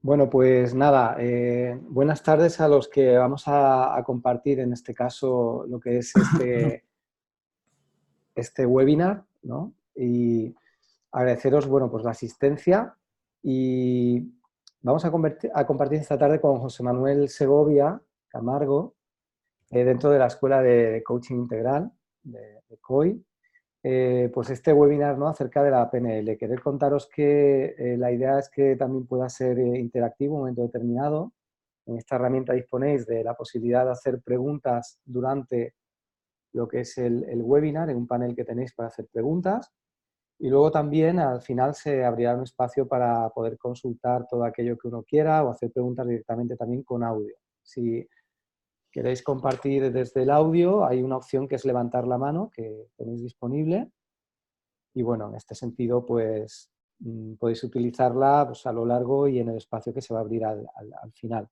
Bueno, pues nada, buenas tardes a los que vamos a compartir en este caso lo que es este webinar, ¿no? Y agradeceros, bueno, pues la asistencia y vamos a compartir esta tarde con José Manuel Segovia Camargo, dentro de la Escuela de Coaching Integral de COI. Pues este webinar, ¿no?, acerca de la PNL. Querer contaros que la idea es que también pueda ser interactivo en un momento determinado. En esta herramienta disponéis de la posibilidad de hacer preguntas durante lo que es el webinar, en un panel que tenéis para hacer preguntas. Y luego también al final se abrirá un espacio para poder consultar todo aquello que uno quiera o hacer preguntas directamente también con audio. Si queréis compartir desde el audio, hay una opción que es levantar la mano que tenéis disponible. Y bueno, en este sentido, pues podéis utilizarla pues, a lo largo y en el espacio que se va a abrir al final.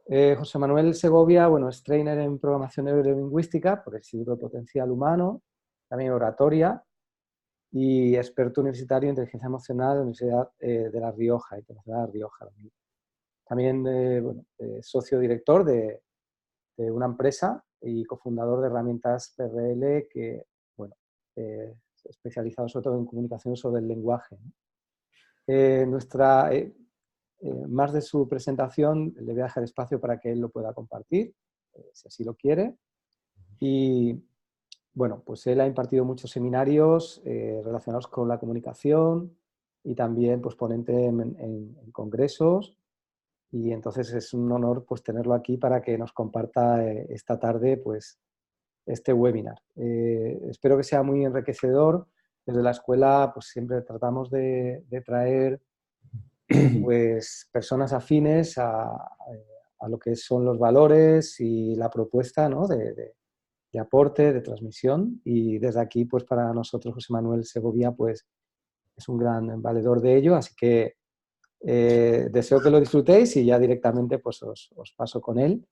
José Manuel Segovia, bueno, es trainer en programación neurolingüística por el Instituto de Potencial Humano, también oratoria y experto universitario en inteligencia emocional de la Universidad de La Rioja, Internacional de La Rioja. También, bueno, socio director de una empresa y cofundador de herramientas PRL que, bueno, especializado sobre todo en comunicación sobre el lenguaje, ¿no? Más de su presentación le voy a dejar espacio para que él lo pueda compartir, si así lo quiere. Y bueno, pues él ha impartido muchos seminarios relacionados con la comunicación y también pues ponente en congresos. Y entonces es un honor pues tenerlo aquí para que nos comparta esta tarde pues este webinar. Espero que sea muy enriquecedor. Desde la escuela pues siempre tratamos de traer pues personas afines a lo que son los valores y la propuesta, ¿no?, de aporte, de transmisión. Y desde aquí pues para nosotros José Manuel Segovia pues es un gran valedor de ello, así que deseo que lo disfrutéis y ya directamente pues os paso con él.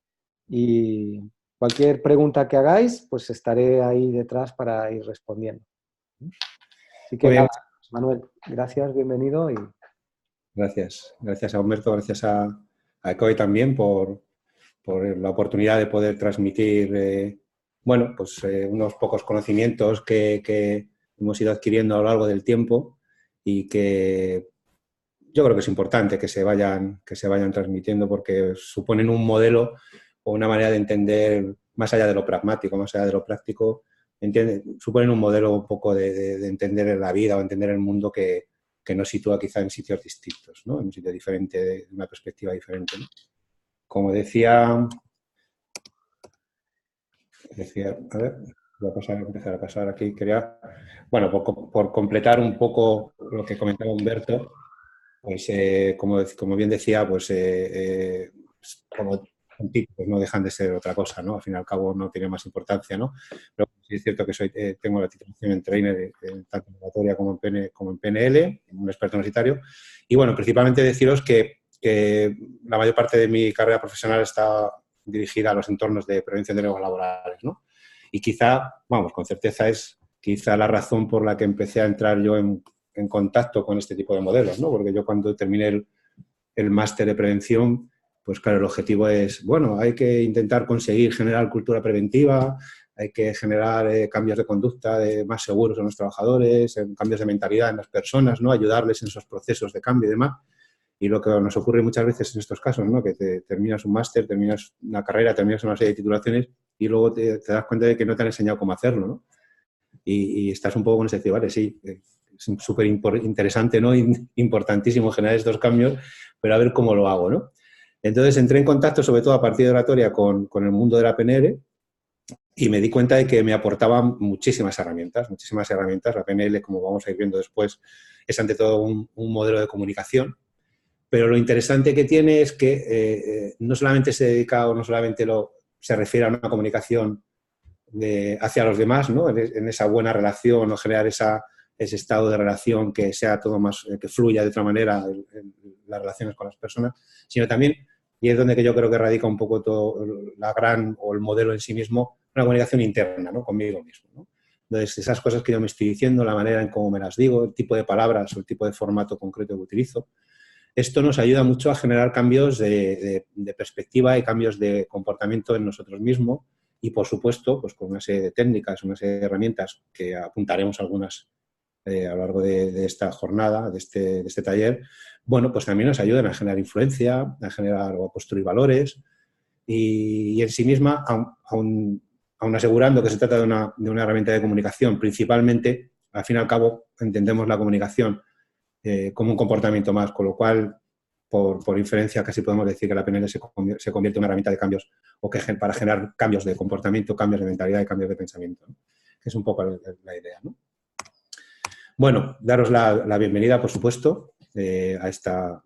Y cualquier pregunta que hagáis, pues estaré ahí detrás para ir respondiendo. Así que Muy bien, nada, Manuel, gracias, bienvenido. gracias. Gracias a Humberto, gracias a ECOI también por la oportunidad de poder transmitir bueno, pues, unos pocos conocimientos que hemos ido adquiriendo a lo largo del tiempo y que yo creo que es importante que se vayan transmitiendo porque suponen un modelo o una manera de entender más allá de lo pragmático, más allá de lo práctico, suponen un modelo un poco de entender la vida o entender el mundo que nos sitúa quizá en sitios distintos, ¿no? En un sitio diferente, de una perspectiva diferente, ¿no? Como decía, a ver, voy a empezar a pasar aquí. Quería, bueno, por completar un poco lo que comentaba Humberto, pues como bien decía, pues como científicos no dejan de ser otra cosa, ¿no? Al fin y al cabo no tiene más importancia, ¿no? Pero sí es cierto que tengo la titulación en trainer tanto en oratoria como en PNL, un experto universitario. Y bueno, principalmente deciros que la mayor parte de mi carrera profesional está dirigida a los entornos de prevención de riesgos laborales, ¿no? Y quizá, vamos, con certeza es quizá la razón por la que empecé a entrar yo en contacto con este tipo de modelos, ¿no? Porque yo cuando terminé el máster de prevención, pues claro, el objetivo es, bueno, hay que intentar conseguir generar cultura preventiva, hay que generar cambios de conducta más seguros en los trabajadores, cambios de mentalidad en las personas, ¿no? Ayudarles en esos procesos de cambio y demás. Y lo que nos ocurre muchas veces en estos casos, ¿no? Que terminas un máster, terminas una carrera, terminas una serie de titulaciones y luego te das cuenta de que no te han enseñado cómo hacerlo, ¿no? Y estás un poco con ese decir, vale, sí, es súper interesante, ¿no? Importantísimo generar estos cambios, pero a ver cómo lo hago, ¿no? Entonces entré en contacto, sobre todo a partir de oratoria, con el mundo de la PNL y me di cuenta de que me aportaban muchísimas herramientas. La PNL, como vamos a ir viendo después, es ante todo un modelo de comunicación, pero lo interesante que tiene es que no solamente se dedica o no solamente se refiere a una comunicación hacia los demás, ¿no? En esa buena relación o generar ese estado de relación que sea todo más, que fluya de otra manera en las relaciones con las personas, sino también, y es donde que yo creo que radica un poco todo el modelo en sí mismo, una comunicación interna, ¿no? Conmigo mismo, ¿no? Entonces, esas cosas que yo me estoy diciendo, la manera en cómo me las digo, el tipo de palabras o el tipo de formato concreto que utilizo, esto nos ayuda mucho a generar cambios de perspectiva y cambios de comportamiento en nosotros mismos y, por supuesto, pues con una serie de técnicas, una serie de herramientas que apuntaremos algunas a lo largo de esta jornada, de este taller, bueno, pues también nos ayudan a generar influencia, a generar o a construir valores y en sí misma, aun asegurando que se trata de una herramienta de comunicación, principalmente, al fin y al cabo, entendemos la comunicación como un comportamiento más, con lo cual, por inferencia, casi podemos decir que la PNL se convierte en una herramienta de cambios o que para generar cambios de comportamiento, cambios de mentalidad y cambios de pensamiento, ¿no? Que es un poco la idea, ¿no? Bueno, daros la bienvenida, por supuesto, a esta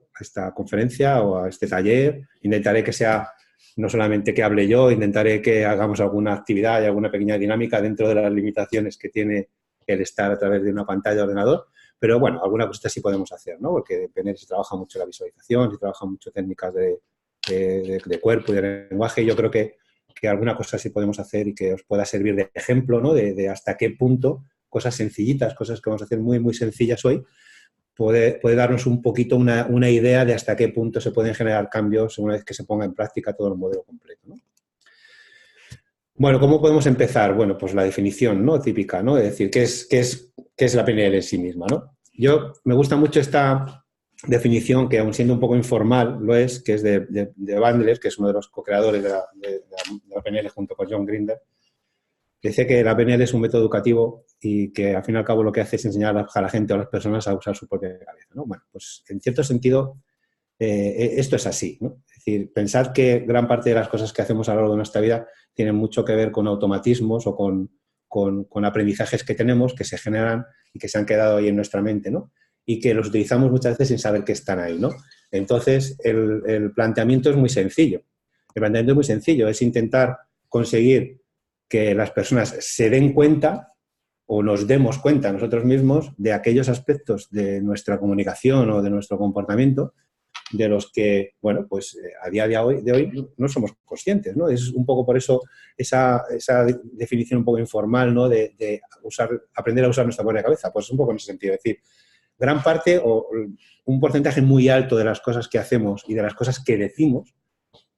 conferencia o a este taller. Intentaré que sea no solamente que hable yo, intentaré que hagamos alguna actividad y alguna pequeña dinámica dentro de las limitaciones que tiene el estar a través de una pantalla de ordenador. Pero bueno, alguna cosita sí podemos hacer, ¿no? Porque en PNL se trabaja mucho la visualización, se trabajan mucho técnicas de cuerpo y de lenguaje. Y yo creo que alguna cosa sí podemos hacer y que os pueda servir de ejemplo, ¿no? De hasta qué punto cosas sencillitas, cosas que vamos a hacer muy, muy sencillas hoy, puede darnos un poquito una idea de hasta qué punto se pueden generar cambios una vez que se ponga en práctica todo el modelo completo, ¿no? Bueno, ¿cómo podemos empezar? Bueno, pues la definición, ¿no? Típica, ¿no? Es decir, ¿qué es la PNL en sí misma, ¿no? Yo me gusta mucho esta definición, que aun siendo un poco informal, lo es, que es de Bandler, que es uno de los co-creadores de la PNL junto con John Grinder, que dice que la PNL es un método educativo y que al fin y al cabo lo que hace es enseñar a la gente o a las personas a usar su propia cabeza, ¿no? Bueno, pues en cierto sentido esto es así, ¿no? Es decir, pensad que gran parte de las cosas que hacemos a lo largo de nuestra vida tienen mucho que ver con automatismos o con aprendizajes que tenemos, que se generan y que se han quedado ahí en nuestra mente, ¿no? Y que los utilizamos muchas veces sin saber que están ahí, ¿no? Entonces, el planteamiento es muy sencillo. El planteamiento es muy sencillo, es intentar conseguir que las personas se den cuenta o nos demos cuenta nosotros mismos de aquellos aspectos de nuestra comunicación o de nuestro comportamiento de los que, bueno, pues a día de hoy no somos conscientes, ¿no? Es un poco por eso esa definición un poco informal, ¿no? De aprender a usar nuestra propia cabeza, pues un poco en ese sentido. Es decir, gran parte o un porcentaje muy alto de las cosas que hacemos y de las cosas que decimos,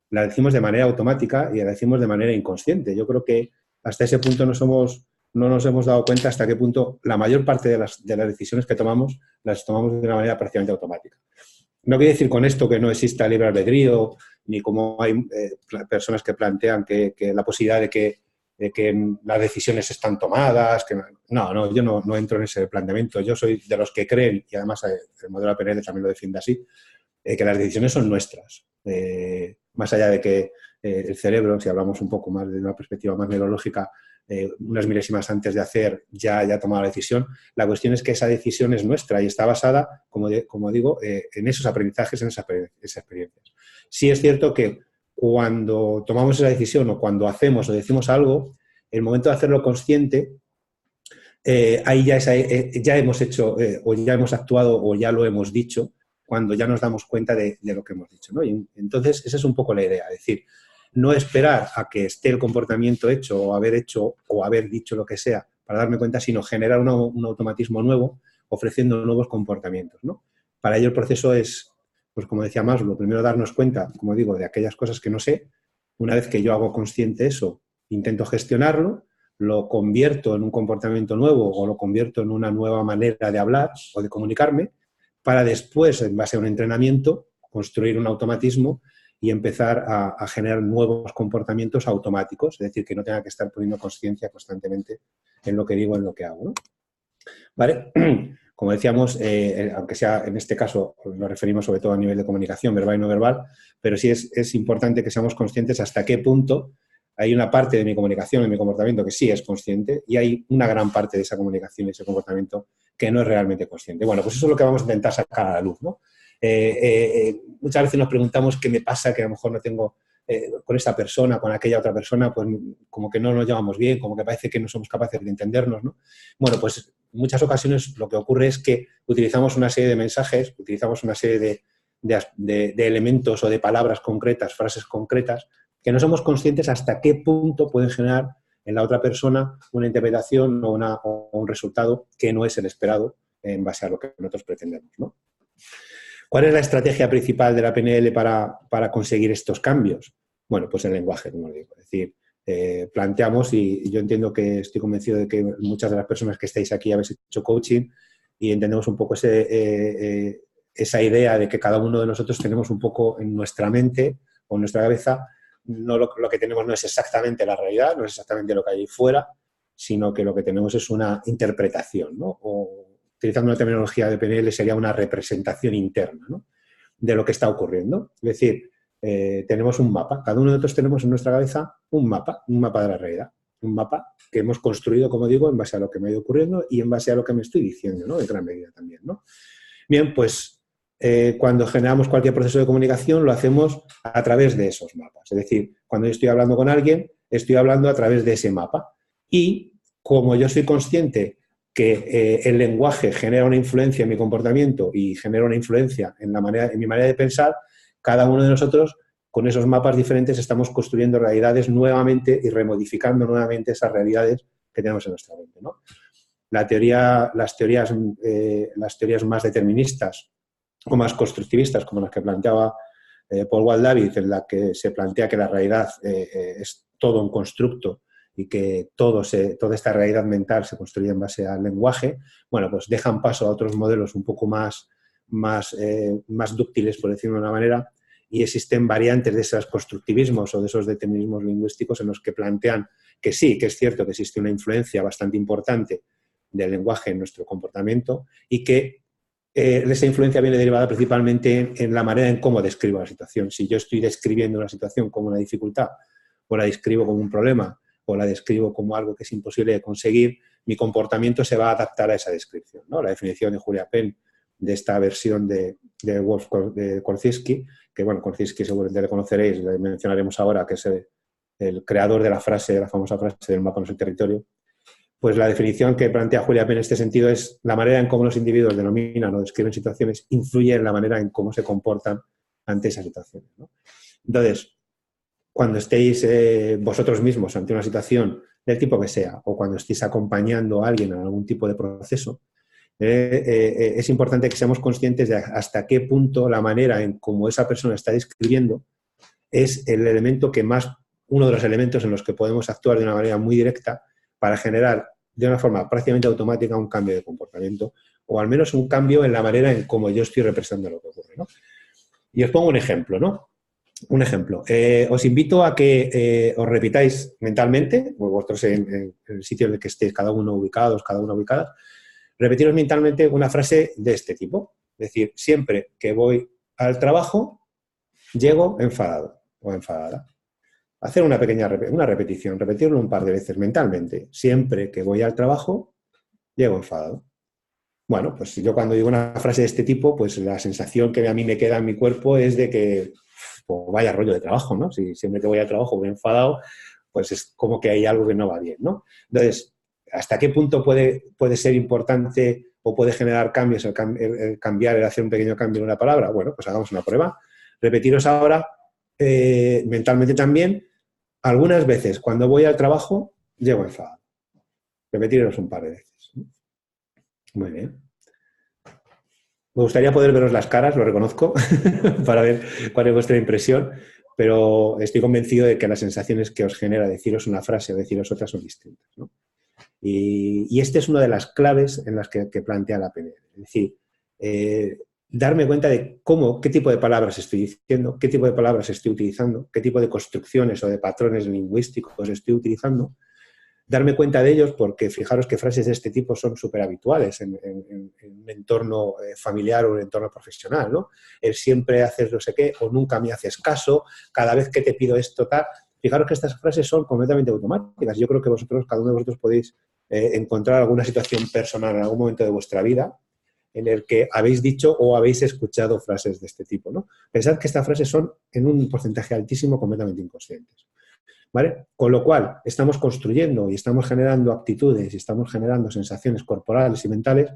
la decimos de manera automática y la decimos de manera inconsciente. Yo creo que hasta ese punto no nos hemos dado cuenta hasta qué punto la mayor parte de las decisiones que tomamos las tomamos de una manera prácticamente automática. No quiere decir con esto que no exista libre albedrío, ni como hay personas que plantean que la posibilidad de que las decisiones están tomadas. No, yo no entro en ese planteamiento. Yo soy de los que creen, y además el modelo PNL también lo defiende así, que las decisiones son nuestras. Más allá de que el cerebro, si hablamos un poco más de una perspectiva más neurológica, unas milésimas antes de hacer ya ha tomado la decisión. La cuestión es que esa decisión es nuestra y está basada, como digo, en esos aprendizajes, en esas experiencias. Sí es cierto que cuando tomamos esa decisión o cuando hacemos o decimos algo, el momento de hacerlo consciente, ahí ya hemos hecho o ya hemos actuado o ya lo hemos dicho cuando ya nos damos cuenta de lo que hemos dicho, ¿no? Y entonces, esa es un poco la idea, es decir, no esperar a que esté el comportamiento hecho o haber dicho lo que sea para darme cuenta, sino generar un automatismo nuevo ofreciendo nuevos comportamientos, ¿no? Para ello el proceso es, pues como decía Maslow, primero darnos cuenta, como digo, de aquellas cosas que no sé. Una vez que yo hago consciente eso, intento gestionarlo, lo convierto en un comportamiento nuevo o lo convierto en una nueva manera de hablar o de comunicarme, para después, en base a un entrenamiento, construir un automatismo y empezar a generar nuevos comportamientos automáticos, es decir, que no tenga que estar poniendo conciencia constantemente en lo que digo, en lo que hago, ¿no? ¿Vale? Como decíamos, aunque sea en este caso, nos referimos sobre todo a nivel de comunicación verbal y no verbal, pero sí es importante que seamos conscientes hasta qué punto hay una parte de mi comunicación, de mi comportamiento, que sí es consciente y hay una gran parte de esa comunicación y ese comportamiento que no es realmente consciente. Bueno, pues eso es lo que vamos a intentar sacar a la luz, ¿no? Muchas veces nos preguntamos qué me pasa, que a lo mejor no tengo con esta persona, con aquella otra persona, pues como que no nos llevamos bien, como que parece que no somos capaces de entendernos, ¿no? Bueno, pues en muchas ocasiones lo que ocurre es que utilizamos una serie de mensajes, utilizamos una serie de elementos o de palabras concretas, frases concretas, que no somos conscientes hasta qué punto pueden generar en la otra persona una interpretación o un resultado que no es el esperado en base a lo que nosotros pretendemos, ¿no? ¿Cuál es la estrategia principal de la PNL para conseguir estos cambios? Bueno, pues el lenguaje, como digo. Es decir, planteamos, y yo entiendo que estoy convencido de que muchas de las personas que estáis aquí habéis hecho coaching y entendemos un poco esa idea de que cada uno de nosotros tenemos un poco en nuestra mente o en nuestra cabeza, no lo que tenemos no es exactamente la realidad, no es exactamente lo que hay fuera, sino que lo que tenemos es una interpretación, ¿no? O, utilizando una terminología de PNL, sería una representación interna, ¿no?, de lo que está ocurriendo. Es decir, tenemos un mapa. Cada uno de nosotros tenemos en nuestra cabeza un mapa de la realidad. Un mapa que hemos construido, como digo, en base a lo que me ha ido ocurriendo y en base a lo que me estoy diciendo, ¿no?, en gran medida también, ¿no? Bien, pues cuando generamos cualquier proceso de comunicación lo hacemos a través de esos mapas. Es decir, cuando yo estoy hablando con alguien, estoy hablando a través de ese mapa. Y como yo soy consciente que el lenguaje genera una influencia en mi comportamiento y genera una influencia en mi manera de pensar, cada uno de nosotros, con esos mapas diferentes, estamos construyendo realidades nuevamente y remodificando nuevamente esas realidades que tenemos en nuestra mente, ¿no? Las teorías más deterministas o más constructivistas, como las que planteaba Paul Wallace, en la que se plantea que la realidad es todo un constructo y que toda esta realidad mental se construye en base al lenguaje, bueno, pues dejan paso a otros modelos un poco más dúctiles, por decirlo de una manera, y existen variantes de esos constructivismos o de esos determinismos lingüísticos en los que plantean que sí, que es cierto que existe una influencia bastante importante del lenguaje en nuestro comportamiento y que esa influencia viene derivada principalmente en la manera en cómo describo la situación. Si yo estoy describiendo una situación como una dificultad, o la describo como un problema, o la describo como algo que es imposible de conseguir, mi comportamiento se va a adaptar a esa descripción, ¿no? La definición de Julia Penn de esta versión de Korzybski, que bueno, Korzybski seguramente le conoceréis, le mencionaremos ahora, que es el creador de la famosa frase del mapa no es el territorio. Pues la definición que plantea Julia Penn en este sentido es la manera en cómo los individuos denominan o describen situaciones influye en la manera en cómo se comportan ante esas situaciones, ¿no? Entonces, cuando estéis vosotros mismos ante una situación del tipo que sea, o cuando estéis acompañando a alguien en algún tipo de proceso, es importante que seamos conscientes de hasta qué punto la manera en cómo esa persona está describiendo es el elemento que más, uno de los elementos en los que podemos actuar de una manera muy directa para generar de una forma prácticamente automática un cambio de comportamiento, o al menos un cambio en la manera en cómo yo estoy representando lo que ocurre, ¿no? Y os pongo un ejemplo, ¿no? Un ejemplo. Os invito a que os repitáis mentalmente, vosotros en el sitio en el que estéis, cada uno ubicados, cada una ubicada, repetiros mentalmente una frase de este tipo. Es decir, siempre que voy al trabajo, llego enfadado o enfadada. Hacer una repetición, repetirlo un par de veces mentalmente. Siempre que voy al trabajo, llego enfadado. Bueno, pues yo cuando digo una frase de este tipo, pues la sensación que a mí me queda en mi cuerpo es de que, pues vaya rollo de trabajo, ¿no? Si siempre que voy al trabajo voy enfadado, pues es como que hay algo que no va bien, ¿no? Entonces, ¿hasta qué punto puede ser importante o puede generar cambios el cambiar, el hacer un pequeño cambio en una palabra? Bueno, pues hagamos una prueba. Repetiros ahora mentalmente también, algunas veces cuando voy al trabajo llego enfadado. Repetiros un par de veces. Muy bien. Me gustaría poder veros las caras, lo reconozco, para ver cuál es vuestra impresión, pero estoy convencido de que las sensaciones que os genera deciros una frase o deciros otra son distintas, ¿no? Y esta es una de las claves en las que plantea la PNL. Es decir, darme cuenta de qué tipo de palabras estoy diciendo, qué tipo de palabras estoy utilizando, qué tipo de construcciones o de patrones lingüísticos estoy utilizando, darme cuenta de ellos porque fijaros que frases de este tipo son súper habituales en un entorno familiar o un entorno profesional, ¿no? El siempre haces no sé qué o nunca me haces caso, cada vez que te pido esto, tal. Fijaros que estas frases son completamente automáticas. Yo creo que cada uno de vosotros podéis encontrar alguna situación personal en algún momento de vuestra vida en el que habéis dicho o habéis escuchado frases de este tipo, ¿no? Pensad que estas frases son en un porcentaje altísimo completamente inconscientes, ¿vale? Con lo cual, estamos construyendo y estamos generando actitudes y estamos generando sensaciones corporales y mentales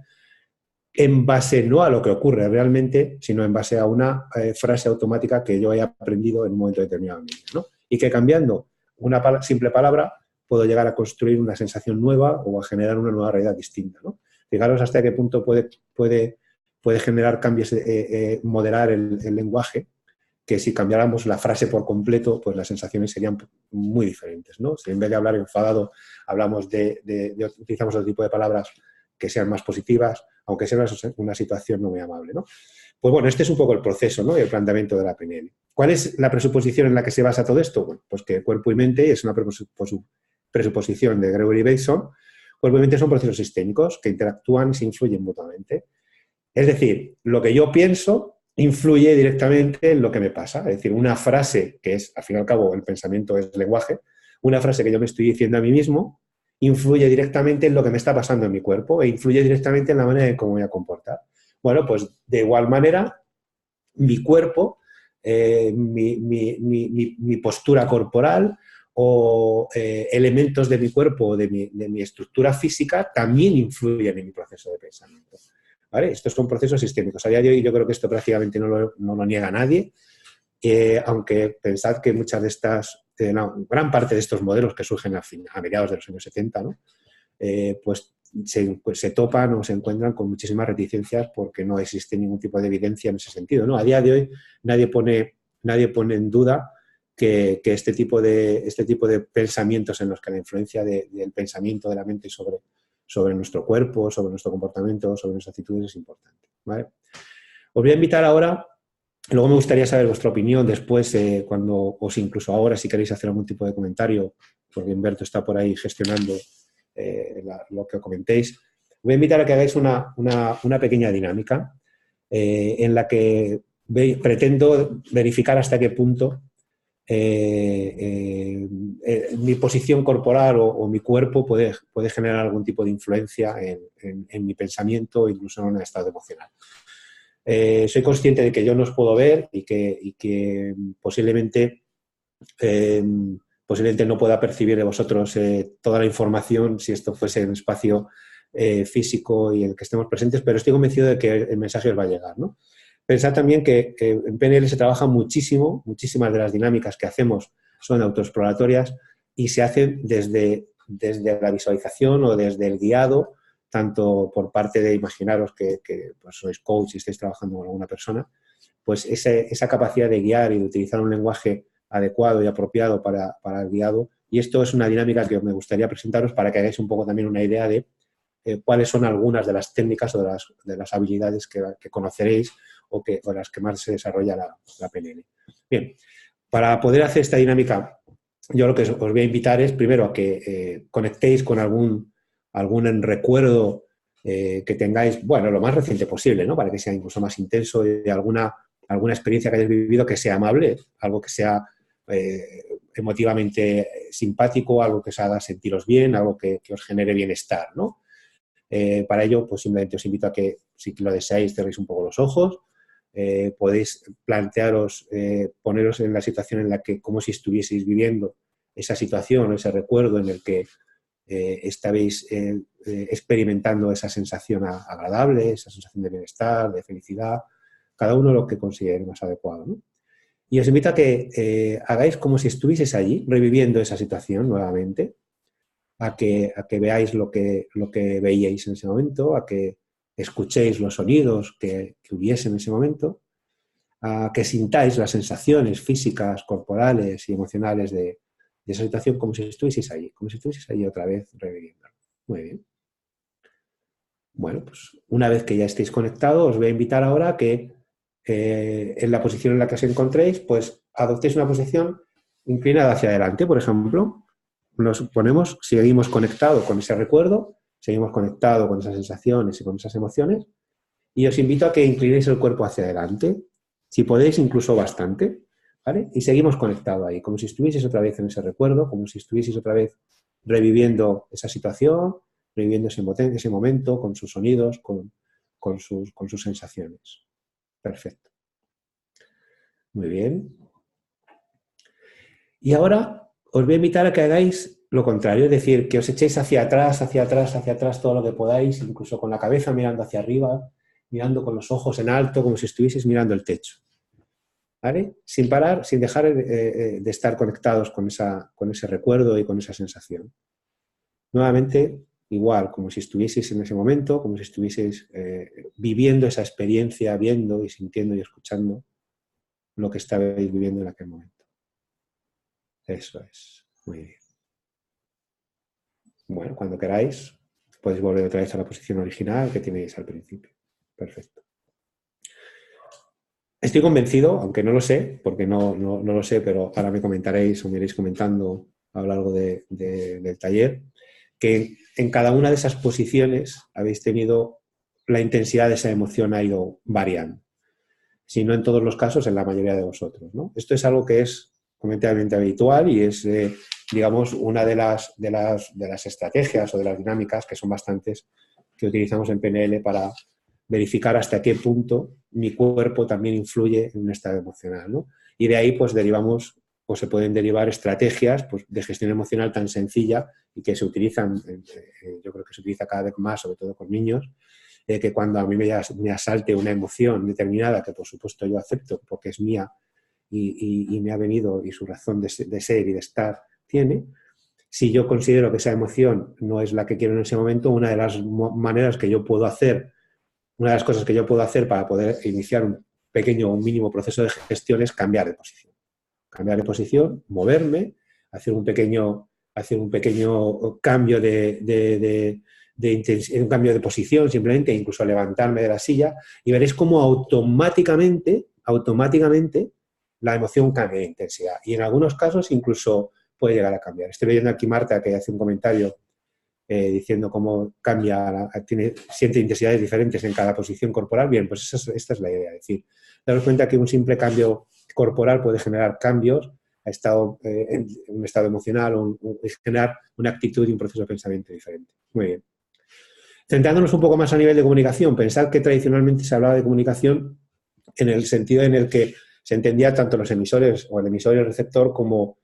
en base no a lo que ocurre realmente, sino en base a una frase automática que yo haya aprendido en un momento determinado en mi vida, ¿no? Y que cambiando una simple palabra puedo llegar a construir una sensación nueva o a generar una nueva realidad distinta, ¿no? Fijaros hasta qué punto puede puede generar cambios, moderar el lenguaje, que si cambiáramos la frase por completo, pues las sensaciones serían muy diferentes, ¿no? Si en vez de hablar enfadado, utilizamos otro tipo de palabras que sean más positivas, aunque sea una situación no muy amable, ¿no? Pues bueno, este es un poco el proceso, ¿no? Y el planteamiento de la PNL. ¿Cuál es la presuposición en la que se basa todo esto? Bueno, pues que cuerpo y mente es una presuposición de Gregory Bateson. Cuerpo y mente son procesos sistémicos que interactúan y se influyen mutuamente. Es decir, lo que yo pienso influye directamente en lo que me pasa. Es decir, una frase, que es, al fin y al cabo, el pensamiento es lenguaje, una frase que yo me estoy diciendo a mí mismo, influye directamente en lo que me está pasando en mi cuerpo e influye directamente en la manera en cómo me voy a comportar. Bueno, pues de igual manera, mi cuerpo, mi postura corporal o elementos de mi cuerpo o de mi estructura física también influyen en mi proceso de pensamiento. ¿Vale? Estos son procesos sistémicos. A día de hoy yo creo que esto prácticamente no lo niega nadie, aunque pensad que muchas de estas, gran parte de estos modelos que surgen a mediados de los años 70, ¿no? Pues se topan o se encuentran con muchísimas reticencias porque no existe ningún tipo de evidencia en ese sentido, ¿no? A día de hoy nadie pone en duda que este tipo de pensamientos en los que la influencia del pensamiento de la mente sobre nuestro cuerpo, sobre nuestro comportamiento, sobre nuestras actitudes es importante, ¿vale? Os voy a invitar ahora, luego me gustaría saber vuestra opinión después, incluso ahora, si queréis hacer algún tipo de comentario, porque Humberto está por ahí gestionando lo que comentéis. Voy a invitar a que hagáis una pequeña dinámica en la que pretendo verificar hasta qué punto mi posición corporal o mi cuerpo puede generar algún tipo de influencia en mi pensamiento, incluso en un estado emocional. Soy consciente de que yo no os puedo ver y que posiblemente no pueda percibir de vosotros toda la información si esto fuese un espacio físico y en el que estemos presentes, pero estoy convencido de que el mensaje os va a llegar, ¿no? Pensad también que en PNL se trabaja muchísimo, muchísimas de las dinámicas que hacemos son autoexploratorias y se hacen desde la visualización o desde el guiado, tanto por parte de imaginaros que pues sois coach y estáis trabajando con alguna persona, pues esa capacidad de guiar y de utilizar un lenguaje adecuado y apropiado para el guiado. Y esto es una dinámica que me gustaría presentaros para que hagáis un poco también una idea de cuáles son algunas de las técnicas o de las habilidades que conoceréis o las que más se desarrolla la PNL. Bien, para poder hacer esta dinámica, yo lo que os voy a invitar es primero a que conectéis con algún recuerdo que tengáis, bueno, lo más reciente posible, ¿no? Para que sea incluso más intenso, de alguna experiencia que hayáis vivido que sea amable, algo que sea emotivamente simpático, algo que os haga sentiros bien, algo que os genere bienestar, ¿no? Para ello, pues simplemente os invito a que, si lo deseáis, cerréis un poco los ojos. Podéis plantearos, poneros en la situación en la que, como si estuvieseis viviendo esa situación, ese recuerdo en el que estabais experimentando esa sensación agradable, esa sensación de bienestar, de felicidad, cada uno lo que considere más adecuado, ¿no? Y os invito a que hagáis como si estuvieseis allí, reviviendo esa situación nuevamente, a que veáis lo que veíais en ese momento, a que escuchéis los sonidos que hubiese en ese momento, a que sintáis las sensaciones físicas, corporales y emocionales de esa situación como si estuvieseis allí otra vez reviviendo. Muy bien. Bueno, pues una vez que ya estéis conectados, os voy a invitar ahora a que en la posición en la que os encontréis, pues adoptéis una posición inclinada hacia adelante, por ejemplo. Nos ponemos, seguimos conectados con ese recuerdo, seguimos conectados con esas sensaciones y con esas emociones, y os invito a que inclinéis el cuerpo hacia adelante, si podéis incluso bastante, ¿vale? Y seguimos conectados ahí, como si estuvieseis otra vez en ese recuerdo, como si estuvieseis otra vez reviviendo esa situación, reviviendo ese momento con sus sonidos, con sus sensaciones. Perfecto. Muy bien. Y ahora os voy a invitar a que hagáis lo contrario, es decir, que os echéis hacia atrás, todo lo que podáis, incluso con la cabeza mirando hacia arriba, mirando con los ojos en alto, como si estuvieseis mirando el techo. ¿Vale? Sin parar, sin dejar de estar conectados con ese recuerdo y con esa sensación. Nuevamente, igual, como si estuvieseis en ese momento, como si estuvieseis viviendo esa experiencia, viendo y sintiendo y escuchando lo que estabais viviendo en aquel momento. Eso es. Muy bien. Bueno, cuando queráis, podéis volver otra vez a la posición original que tenéis al principio. Perfecto. Estoy convencido, aunque no lo sé, porque no lo sé, pero ahora me comentaréis o me iréis comentando a lo largo del taller, que en cada una de esas posiciones habéis tenido la intensidad de esa emoción ha ido variando. Si no en todos los casos, en la mayoría de vosotros, ¿no? Esto es algo que es completamente habitual y es, digamos, una de las estrategias o de las dinámicas, que son bastantes, que utilizamos en PNL para verificar hasta qué punto mi cuerpo también influye en un estado emocional, ¿no? Y de ahí pues derivamos o se pueden derivar estrategias pues, de gestión emocional tan sencilla y que se utilizan, yo creo que se utiliza cada vez más, sobre todo con niños, que cuando a mí me asalte una emoción determinada, que por supuesto yo acepto porque es mía y me ha venido y su razón de ser y de estar tiene, si yo considero que esa emoción no es la que quiero en ese momento, una de las maneras que yo puedo hacer, una de las cosas que yo puedo hacer para poder iniciar un pequeño o un mínimo proceso de gestión es cambiar de posición. Cambiar de posición, moverme, hacer un pequeño cambio un cambio de posición, simplemente, incluso levantarme de la silla, y veréis cómo automáticamente la emoción cambia de intensidad. Y en algunos casos incluso puede llegar a cambiar. Estoy leyendo aquí Marta que hace un comentario diciendo cómo cambia, siente intensidades diferentes en cada posición corporal. Bien, pues esta es la idea. Es decir, daros cuenta que un simple cambio corporal puede generar cambios en un estado emocional o generar una actitud y un proceso de pensamiento diferente. Muy bien. Centrándonos un poco más a nivel de comunicación, pensad que tradicionalmente se hablaba de comunicación en el sentido en el que se entendía tanto los emisores o el emisor y el receptor como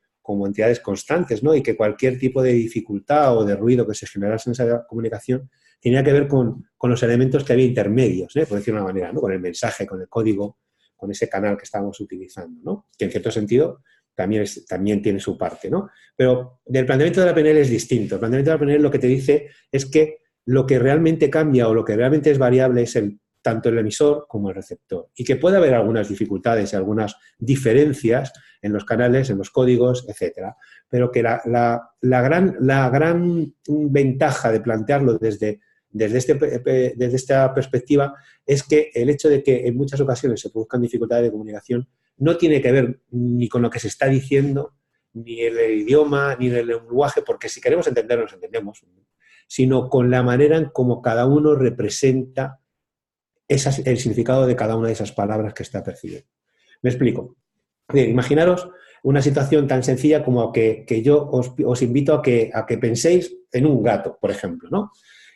entidades constantes, ¿no? Y que cualquier tipo de dificultad o de ruido que se generase en esa comunicación tenía que ver con los elementos que había intermedios, por decirlo de una manera, ¿no? Con el mensaje, con el código, con ese canal que estábamos utilizando, ¿no? Que en cierto sentido también tiene su parte, ¿no? Pero del planteamiento de la PNL es distinto. El planteamiento de la PNL lo que te dice es que lo que realmente cambia o lo que realmente es variable es tanto el emisor como el receptor. Y que puede haber algunas dificultades y algunas diferencias en los canales, en los códigos, etcétera. Pero que la gran ventaja de plantearlo desde esta perspectiva es que el hecho de que en muchas ocasiones se produzcan dificultades de comunicación no tiene que ver ni con lo que se está diciendo, ni el idioma, ni el lenguaje, porque si queremos entenderlo, nos entendemos, sino con la manera en cómo cada uno representa el significado de cada una de esas palabras que está percibiendo. Me explico. Bien, imaginaros una situación tan sencilla como que yo os invito a que penséis en un gato, por ejemplo, ¿no?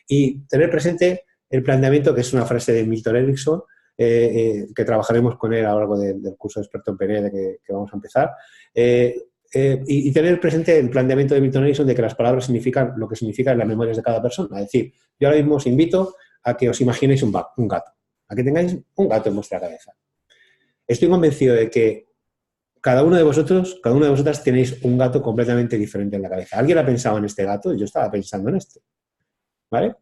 Y tener presente el planteamiento, que es una frase de Milton Erickson, que trabajaremos con él a lo largo del curso de experto en PNL que vamos a empezar, y tener presente el planteamiento de Milton Erickson de que las palabras significan lo que significan en las memorias de cada persona. Es decir, yo ahora mismo os invito a que os imaginéis un gato, a que tengáis un gato en vuestra cabeza. Estoy convencido de que cada uno de vosotros, cada una de vosotras tenéis un gato completamente diferente en la cabeza. ¿Alguien ha pensado en este gato? Yo estaba pensando en este. ¿Vale?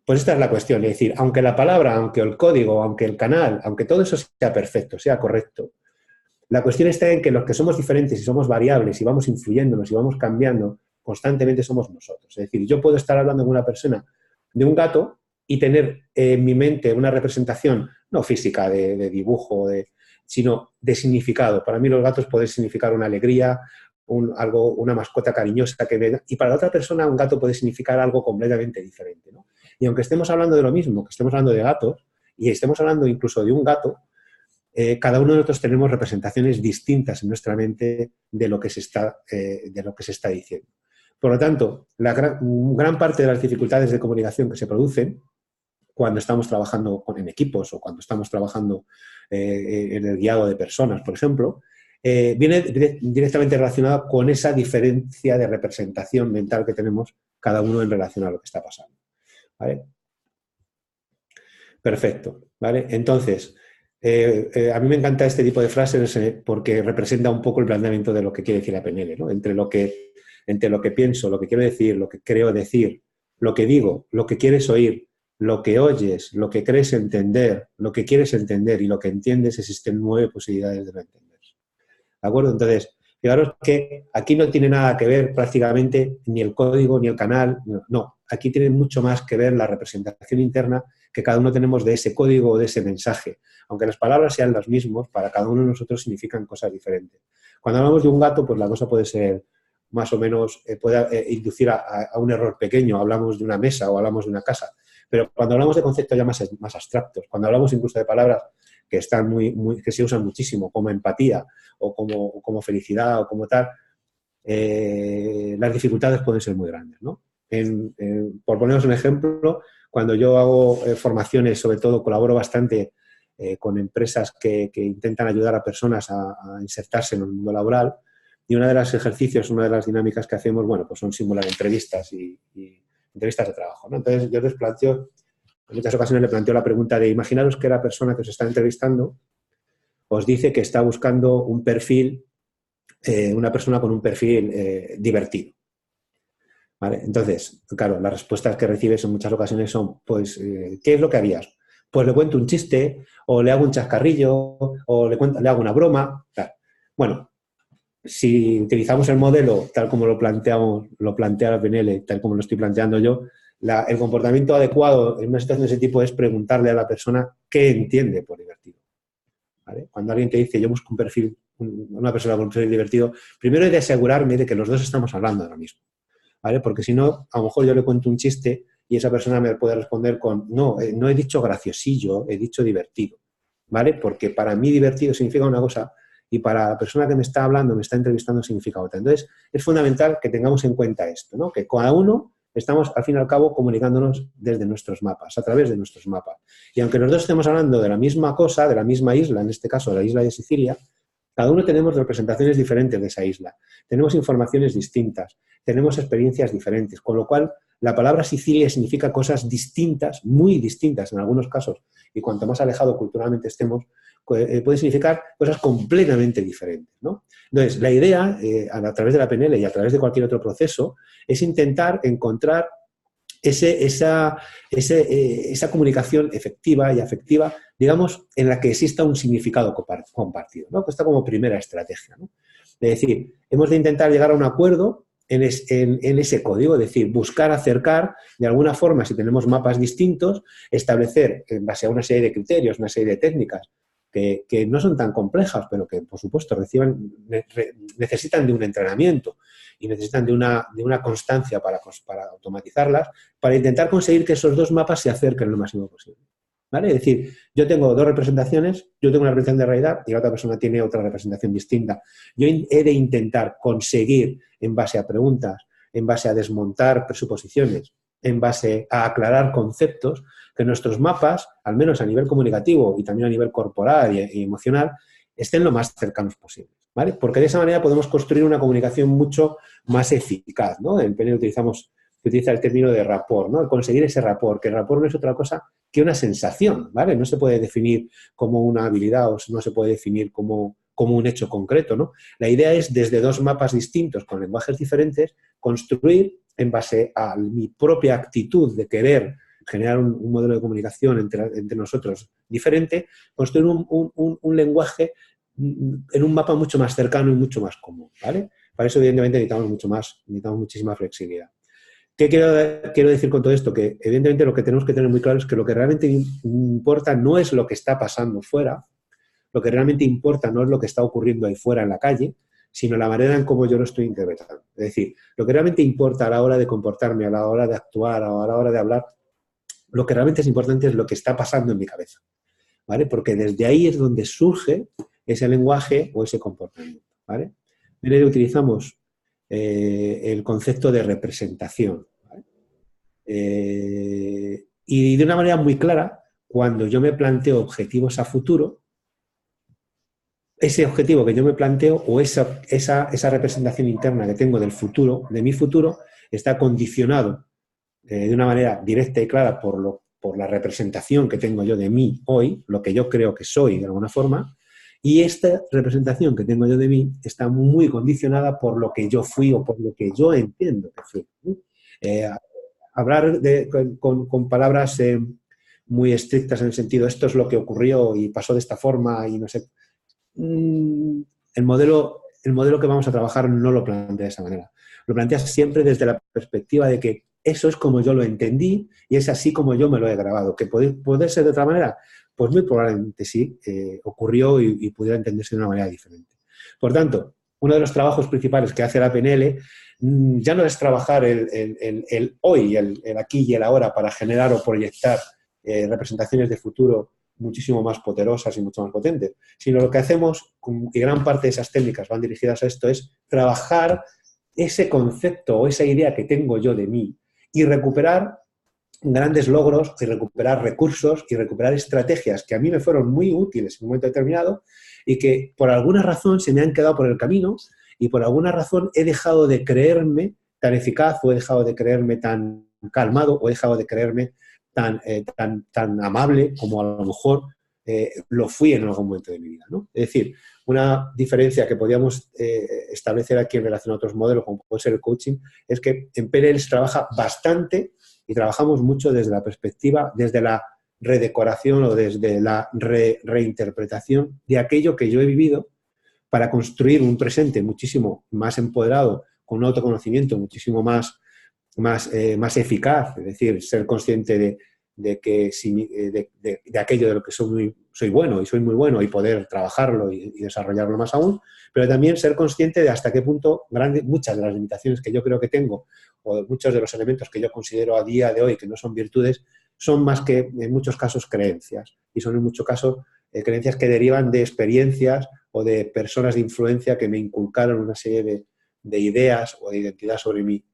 Pues esta es la cuestión. Es decir, aunque la palabra, aunque el código, aunque el canal, aunque todo eso sea perfecto, sea correcto, la cuestión está en que los que somos diferentes y somos variables y vamos influyéndonos y vamos cambiando constantemente somos nosotros. Es decir, yo puedo estar hablando con una persona de un gato y tener en mi mente una representación, no física, de dibujo, sino de significado. Para mí los gatos pueden significar una alegría, una mascota cariñosa y para la otra persona un gato puede significar algo completamente diferente, ¿no? Y aunque estemos hablando de lo mismo, que estemos hablando de gatos y estemos hablando incluso de un gato, cada uno de nosotros tenemos representaciones distintas en nuestra mente de lo que se está diciendo. Por lo tanto, gran parte de las dificultades de comunicación que se producen cuando estamos trabajando en equipos o cuando estamos trabajando en el guiado de personas, por ejemplo, viene directamente relacionada con esa diferencia de representación mental que tenemos cada uno en relación a lo que está pasando. ¿Vale? Perfecto. ¿Vale? Entonces, a mí me encanta este tipo de frases porque representa un poco el planteamiento de lo que quiere decir la PNL, ¿no? Entre lo que pienso, lo que quiero decir, lo que creo decir lo que digo, lo que quieres oír, lo que oyes, lo que crees entender, lo que quieres entender y lo que entiendes, existen 9 posibilidades de no entenderse. ¿De acuerdo? Entonces, fijaros que aquí no tiene nada que ver prácticamente ni el código ni el canal, no, aquí tiene mucho más que ver la representación interna que cada uno tenemos de ese código o de ese mensaje. Aunque las palabras sean las mismas, para cada uno de nosotros significan cosas diferentes. Cuando hablamos de un gato, pues la cosa puede ser más o menos, puede inducir a un error pequeño, hablamos de una mesa o hablamos de una casa. Pero cuando hablamos de conceptos ya más abstractos, cuando hablamos incluso de palabras que están que se usan muchísimo, como empatía o como felicidad o como tal, las dificultades pueden ser muy grandes, ¿no? Por poneros un ejemplo, cuando yo hago formaciones, sobre todo colaboro bastante con empresas que intentan ayudar a personas a insertarse en el mundo laboral, y uno de los ejercicios, una de las dinámicas que hacemos, bueno, pues son simular entrevistas y entrevistas de trabajo, ¿no? Entonces yo les planteo, en muchas ocasiones le planteo la pregunta de imaginaros que la persona que os está entrevistando os dice que está buscando un perfil, una persona con un perfil divertido. ¿Vale? Entonces, claro, las respuestas que recibes en muchas ocasiones son, pues, ¿qué es lo que harías? Pues le cuento un chiste, o le hago un chascarrillo, o le hago una broma. Claro. Bueno, si utilizamos el modelo tal como lo plantea la PNL, tal como lo estoy planteando yo, el comportamiento adecuado en una situación de ese tipo es preguntarle a la persona qué entiende por divertido. ¿Vale? Cuando alguien te dice yo busco un perfil, una persona con un perfil divertido, primero he de asegurarme de que los dos estamos hablando de lo mismo. ¿Vale? Porque si no, a lo mejor yo le cuento un chiste y esa persona me puede responder con no, no he dicho graciosillo, he dicho divertido. ¿Vale? Porque para mí divertido significa una cosa y para la persona que me está hablando, me está entrevistando, significa otra. Entonces, es fundamental que tengamos en cuenta esto, ¿no? Que cada uno estamos, al fin y al cabo, comunicándonos desde nuestros mapas, a través de nuestros mapas. Y aunque los dos estemos hablando de la misma cosa, de la misma isla, en este caso, la isla de Sicilia, cada uno tenemos representaciones diferentes de esa isla. Tenemos informaciones distintas, tenemos experiencias diferentes, con lo cual la palabra Sicilia significa cosas distintas, muy distintas en algunos casos, y cuanto más alejado culturalmente estemos, puede significar cosas completamente diferentes, ¿no? Entonces, la idea, a través de la PNL y a través de cualquier otro proceso, es intentar encontrar esa comunicación efectiva y afectiva, digamos, en la que exista un significado compartido, ¿no? Esta como primera estrategia, ¿no? Es decir, hemos de intentar llegar a un acuerdo en ese código, es decir, buscar acercar, de alguna forma, si tenemos mapas distintos, establecer, en base a una serie de criterios, una serie de técnicas, que no son tan complejas, pero que, por supuesto, necesitan de un entrenamiento y necesitan de una constancia para automatizarlas, para intentar conseguir que esos dos mapas se acerquen lo máximo posible. ¿Vale? Es decir, yo tengo dos representaciones, yo tengo una representación de realidad y la otra persona tiene otra representación distinta. Yo he de intentar conseguir, en base a preguntas, en base a desmontar presuposiciones, en base a aclarar conceptos, que nuestros mapas, al menos a nivel comunicativo y también a nivel corporal y emocional, estén lo más cercanos posible, ¿vale? Porque de esa manera podemos construir una comunicación mucho más eficaz, ¿no? En PNL utiliza el término de rapport, ¿no? El conseguir ese rapport, que el rapport no es otra cosa que una sensación, ¿vale? No se puede definir como una habilidad o no se puede definir como un hecho concreto, ¿no? La idea es, desde dos mapas distintos, con lenguajes diferentes, construir, en base a mi propia actitud de querer generar un modelo de comunicación entre nosotros diferente, construir un lenguaje en un mapa mucho más cercano y mucho más común, ¿vale? Para eso, evidentemente, necesitamos muchísima flexibilidad. ¿Qué quiero decir con todo esto? Que, evidentemente, lo que tenemos que tener muy claro es que lo que realmente importa no es lo que está pasando fuera, lo que realmente importa no es lo que está ocurriendo ahí fuera en la calle, sino la manera en cómo yo lo estoy interpretando. Es decir, lo que realmente importa a la hora de comportarme, a la hora de actuar, a la hora de hablar, lo que realmente es importante es lo que está pasando en mi cabeza, ¿vale? Porque desde ahí es donde surge ese lenguaje o ese comportamiento, ¿vale? Utilizamos el concepto de representación, ¿vale? Y de una manera muy clara, cuando yo me planteo objetivos a futuro, ese objetivo que yo me planteo o esa representación interna que tengo del futuro, de mi futuro, está condicionado de una manera directa y clara por la representación que tengo yo de mí hoy, lo que yo creo que soy de alguna forma, y esta representación que tengo yo de mí está muy condicionada por lo que yo fui o por lo que yo entiendo que fui. hablar con palabras muy estrictas en el sentido, esto es lo que ocurrió y pasó de esta forma y no sé. El modelo que vamos a trabajar no lo plantea de esa manera. Lo plantea siempre desde la perspectiva de que eso es como yo lo entendí y es así como yo me lo he grabado. ¿Que puede ser de otra manera? Pues muy probablemente sí, ocurrió y pudiera entenderse de una manera diferente. Por tanto, uno de los trabajos principales que hace la PNL ya no es trabajar el hoy, el aquí y el ahora para generar o proyectar representaciones de futuro muchísimo más poderosas y mucho más potentes, sino lo que hacemos, y gran parte de esas técnicas van dirigidas a esto, es trabajar ese concepto o esa idea que tengo yo de mí y recuperar grandes logros y recuperar recursos y recuperar estrategias que a mí me fueron muy útiles en un momento determinado y que por alguna razón se me han quedado por el camino y por alguna razón he dejado de creerme tan eficaz o he dejado de creerme tan calmado o he dejado de creerme tan amable como a lo mejor lo fui en algún momento de mi vida, ¿no? Es decir, una diferencia que podríamos establecer aquí en relación a otros modelos, como puede ser el coaching, es que en PNL se trabaja bastante y trabajamos mucho desde la perspectiva, desde la redecoración o desde la reinterpretación de aquello que yo he vivido para construir un presente muchísimo más empoderado, con un autoconocimiento muchísimo más eficaz, es decir, ser consciente de aquello de lo que soy bueno y soy muy bueno y poder trabajarlo y desarrollarlo más aún, pero también ser consciente de hasta qué punto muchas de las limitaciones que yo creo que tengo o muchos de los elementos que yo considero a día de hoy que no son virtudes, son más que en muchos casos creencias y son en muchos casos creencias que derivan de experiencias o de personas de influencia que me inculcaron una serie de ideas o de identidad sobre mí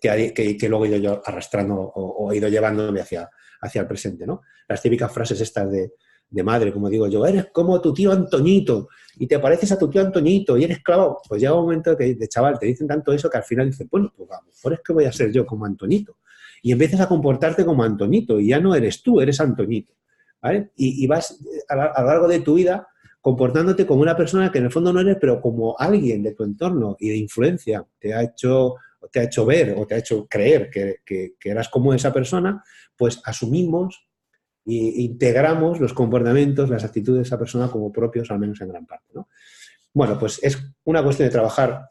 que luego he ido yo arrastrando o he ido llevándome hacia el presente, ¿no? Las típicas frases estas de madre, como digo yo, eres como tu tío Antoñito y te pareces a tu tío Antoñito y eres clavado. Pues llega un momento que de chaval te dicen tanto eso que al final dices, bueno, pues a lo mejor es que voy a ser yo como Antoñito. Y empiezas a comportarte como Antoñito y ya no eres tú, eres Antoñito, ¿vale? Y vas a lo largo de tu vida comportándote como una persona que en el fondo no eres, pero como alguien de tu entorno y de influencia te ha hecho ver o te ha hecho creer que eras como esa persona, pues asumimos e integramos los comportamientos, las actitudes de esa persona como propios, al menos en gran parte, ¿no? Bueno, pues es una cuestión de trabajar,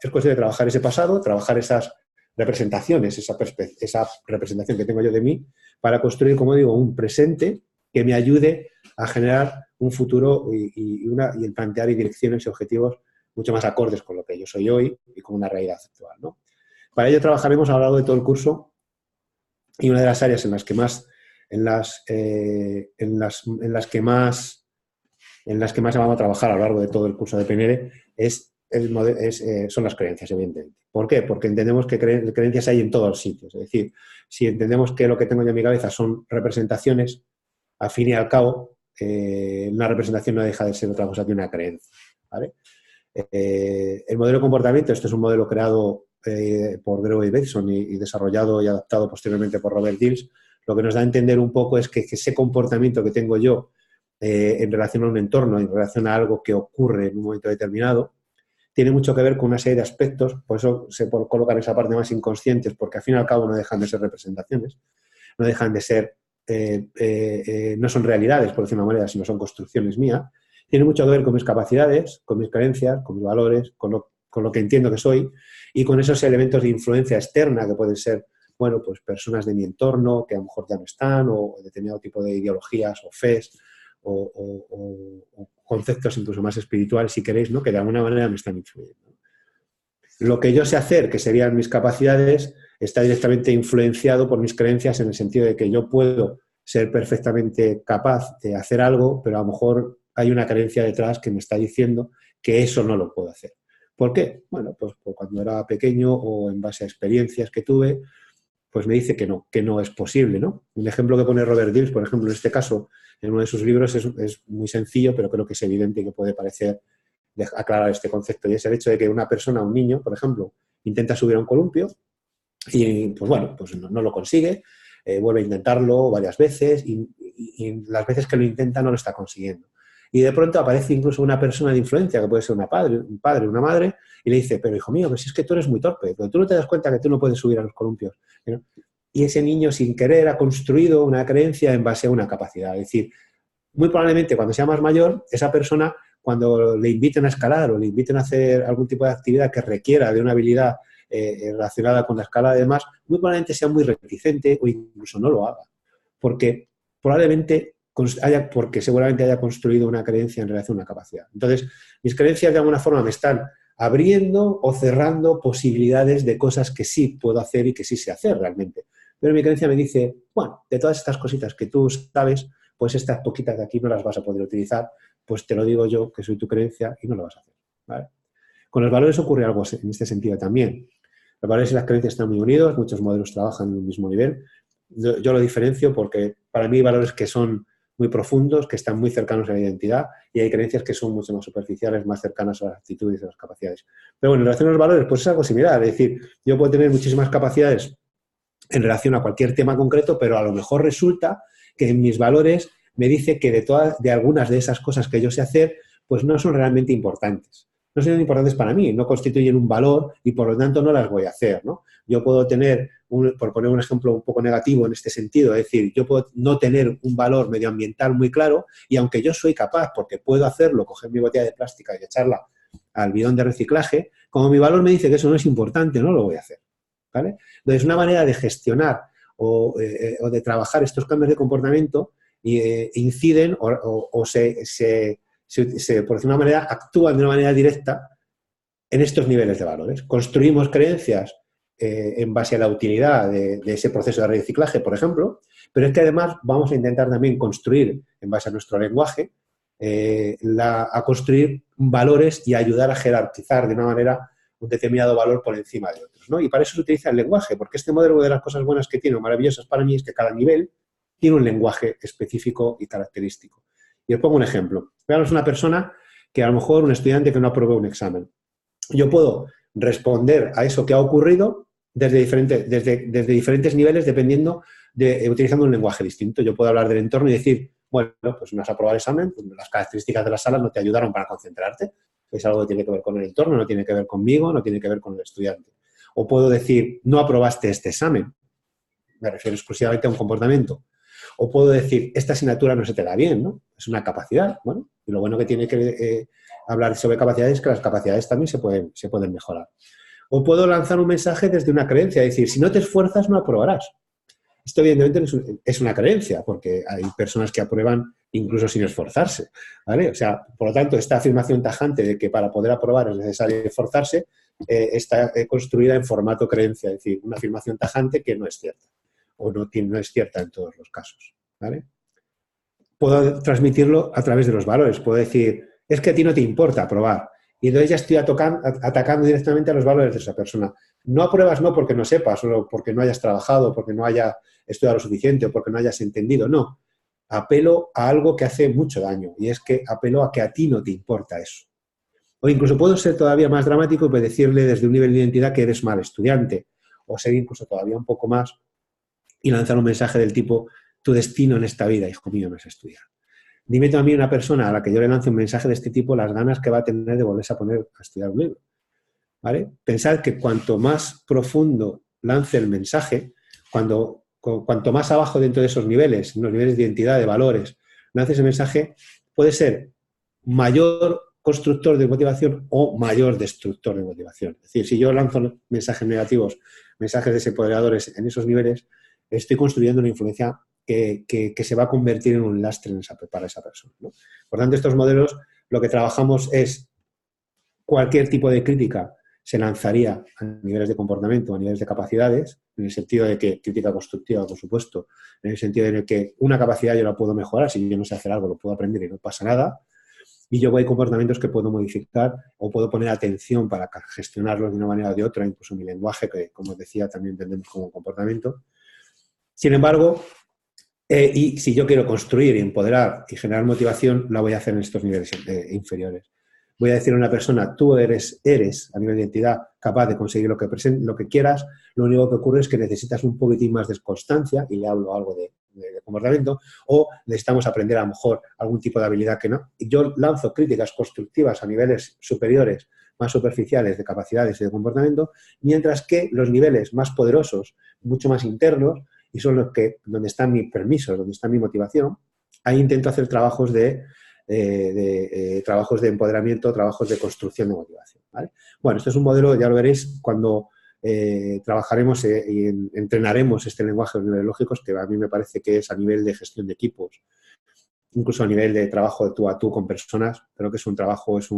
ese pasado, trabajar esas representaciones, esa representación que tengo yo de mí, para construir, como digo, un presente que me ayude a generar un futuro y el plantear direcciones y objetivos mucho más acordes con lo que yo soy hoy y con una realidad actual, ¿no? Para ello trabajaremos a lo largo de todo el curso y una de las áreas en las que más vamos a trabajar a lo largo de todo el curso de PNL son las creencias, evidentemente. ¿Por qué? Porque entendemos que creencias hay en todos los sitios. Es decir, si entendemos que lo que tengo yo en mi cabeza son representaciones, al fin y al cabo, una representación no deja de ser otra cosa que una creencia, ¿vale? El modelo de comportamiento, este es un modelo creado por Gregory Bateson y desarrollado y adaptado posteriormente por Robert Dills, lo que nos da a entender un poco es que ese comportamiento que tengo yo en relación a un entorno, en relación a algo que ocurre en un momento determinado, tiene mucho que ver con una serie de aspectos, por eso se colocan esa parte más inconscientes, porque al fin y al cabo no dejan de ser representaciones, no dejan de ser, no son realidades, por decirlo de una manera, sino son construcciones mías. Tiene mucho que ver con mis capacidades, con mis creencias, con mis valores, con lo que entiendo que soy y con esos elementos de influencia externa que pueden ser, bueno, pues personas de mi entorno que a lo mejor ya no están o determinado tipo de ideologías o fes o conceptos incluso más espirituales, si queréis, ¿no? Que de alguna manera me están influyendo. Lo que yo sé hacer, que serían mis capacidades, está directamente influenciado por mis creencias en el sentido de que yo puedo ser perfectamente capaz de hacer algo, pero a lo mejor hay una creencia detrás que me está diciendo que eso no lo puedo hacer. ¿Por qué? Bueno, pues cuando era pequeño o en base a experiencias que tuve, pues me dice que no es posible, ¿no? Un ejemplo que pone Robert Dills, por ejemplo, en este caso, en uno de sus libros es muy sencillo, pero creo que es evidente y que puede parecer aclarar este concepto, y es el hecho de que una persona, un niño, por ejemplo, intenta subir a un columpio y, pues bueno, pues no lo consigue, vuelve a intentarlo varias veces y las veces que lo intenta no lo está consiguiendo. Y de pronto aparece incluso una persona de influencia, que puede ser un padre, una madre, y le dice, pero hijo mío, que si es que tú eres muy torpe, pero tú no te das cuenta que tú no puedes subir a los columpios, ¿no? y ese niño sin querer ha construido una creencia en base a una capacidad. Es decir, muy probablemente cuando sea más mayor, esa persona, cuando le inviten a escalar o le inviten a hacer algún tipo de actividad que requiera de una habilidad relacionada con la escalada y demás, muy probablemente sea muy reticente o incluso no lo haga. Porque seguramente haya construido una creencia en relación a una capacidad. Entonces, mis creencias de alguna forma me están abriendo o cerrando posibilidades de cosas que sí puedo hacer y que sí sé hacer realmente. Pero mi creencia me dice, bueno, de todas estas cositas que tú sabes, pues estas poquitas de aquí no las vas a poder utilizar, pues te lo digo yo, que soy tu creencia, y no lo vas a hacer, ¿vale? Con los valores ocurre algo en este sentido también. Los valores y las creencias están muy unidos, muchos modelos trabajan en un mismo nivel. Yo lo diferencio porque para mí hay valores que son muy profundos, que están muy cercanos a la identidad, y hay creencias que son mucho más superficiales, más cercanas a las actitudes y a las capacidades. Pero bueno, en relación a los valores, pues es algo similar. Es decir, yo puedo tener muchísimas capacidades en relación a cualquier tema concreto, pero a lo mejor resulta que en mis valores me dice que de algunas de esas cosas que yo sé hacer, pues no son realmente importantes. No son importantes para mí, no constituyen un valor y por lo tanto no las voy a hacer, ¿no? Yo puedo tener, por poner un ejemplo un poco negativo en este sentido, es decir, yo puedo no tener un valor medioambiental muy claro y aunque yo soy capaz, porque puedo hacerlo, coger mi botella de plástica y echarla al bidón de reciclaje, como mi valor me dice que eso no es importante, no lo voy a hacer, ¿vale? Entonces, una manera de gestionar o de trabajar estos cambios de comportamiento inciden o por decir una manera, actúan de una manera directa en estos niveles de valores. Construimos creencias en base a la utilidad de ese proceso de reciclaje, por ejemplo, pero es que además vamos a intentar también construir, en base a nuestro lenguaje, a construir valores y ayudar a jerarquizar de una manera un determinado valor por encima de otros, ¿no? Y para eso se utiliza el lenguaje, porque este modelo, de las cosas buenas que tiene, o maravillosas para mí, es que cada nivel tiene un lenguaje específico y característico. Y os pongo un ejemplo. Veamos una persona que a lo mejor un estudiante que no aprobó un examen. Yo puedo responder a eso que ha ocurrido desde diferentes niveles dependiendo utilizando un lenguaje distinto. Yo puedo hablar del entorno y decir, bueno, pues no has aprobado el examen, pues las características de la sala no te ayudaron para concentrarte. Es algo que tiene que ver con el entorno, no tiene que ver conmigo, no tiene que ver con el estudiante. O puedo decir, no aprobaste este examen. Me refiero exclusivamente a un comportamiento. O puedo decir, esta asignatura no se te da bien, ¿no? Es una capacidad. Bueno, y lo bueno que tiene que hablar sobre capacidades es que las capacidades también se pueden mejorar. O puedo lanzar un mensaje desde una creencia, es decir, si no te esfuerzas no aprobarás. Esto evidentemente es una creencia, porque hay personas que aprueban incluso sin esforzarse, ¿vale? O sea, por lo tanto, esta afirmación tajante de que para poder aprobar es necesario esforzarse está construida en formato creencia, es decir, una afirmación tajante que no es cierta, o no es cierta en todos los casos, ¿vale? Puedo transmitirlo a través de los valores, puedo decir, es que a ti no te importa aprobar, y entonces ya estoy atacando directamente a los valores de esa persona. No apruebas no porque no sepas, o porque no hayas trabajado, porque no hayas estudiado lo suficiente, o porque no hayas entendido, no. Apelo a algo que hace mucho daño, y es que apelo a que a ti no te importa eso. O incluso puedo ser todavía más dramático y decirle desde un nivel de identidad que eres mal estudiante, o ser incluso todavía un poco más y lanzar un mensaje del tipo, tu destino en esta vida, hijo mío, no es estudiar. Dime tú a mí una persona a la que yo le lance un mensaje de este tipo, las ganas que va a tener de volverse a poner a estudiar un libro, ¿vale? Pensad que cuanto más profundo lance el mensaje, cuanto más abajo dentro de esos niveles, los niveles de identidad, de valores, lance ese mensaje, puede ser mayor constructor de motivación o mayor destructor de motivación. Es decir, si yo lanzo mensajes negativos, mensajes desempoderadores en esos niveles, estoy construyendo una influencia que se va a convertir en un lastre para esa persona, ¿no? Por tanto, estos modelos lo que trabajamos es cualquier tipo de crítica se lanzaría a niveles de comportamiento, a niveles de capacidades, en el sentido de que crítica constructiva, por supuesto, en el sentido de que una capacidad yo la puedo mejorar, si yo no sé hacer algo lo puedo aprender y no pasa nada, y luego hay comportamientos que puedo modificar o puedo poner atención para gestionarlos de una manera o de otra, incluso mi lenguaje, que como decía también entendemos como comportamiento. Sin embargo, y si yo quiero construir, empoderar y generar motivación, la voy a hacer en estos niveles inferiores. Voy a decir a una persona, tú eres a nivel de identidad capaz de conseguir lo que quieras, lo único que ocurre es que necesitas un poquitín más de constancia, y le hablo algo de comportamiento, o necesitamos aprender a lo mejor algún tipo de habilidad que no. Y yo lanzo críticas constructivas a niveles superiores más superficiales de capacidades y de comportamiento, mientras que los niveles más poderosos, mucho más internos, y son los que, donde están mis permisos, donde está mi motivación, ahí intento hacer trabajos de empoderamiento, trabajos de construcción de motivación, ¿vale? Bueno, esto es un modelo, ya lo veréis cuando trabajaremos y entrenaremos este lenguaje de los niveles lógicos, que a mí me parece que es a nivel de gestión de equipos, incluso a nivel de trabajo de tú a tú con personas. Creo que es un trabajo, es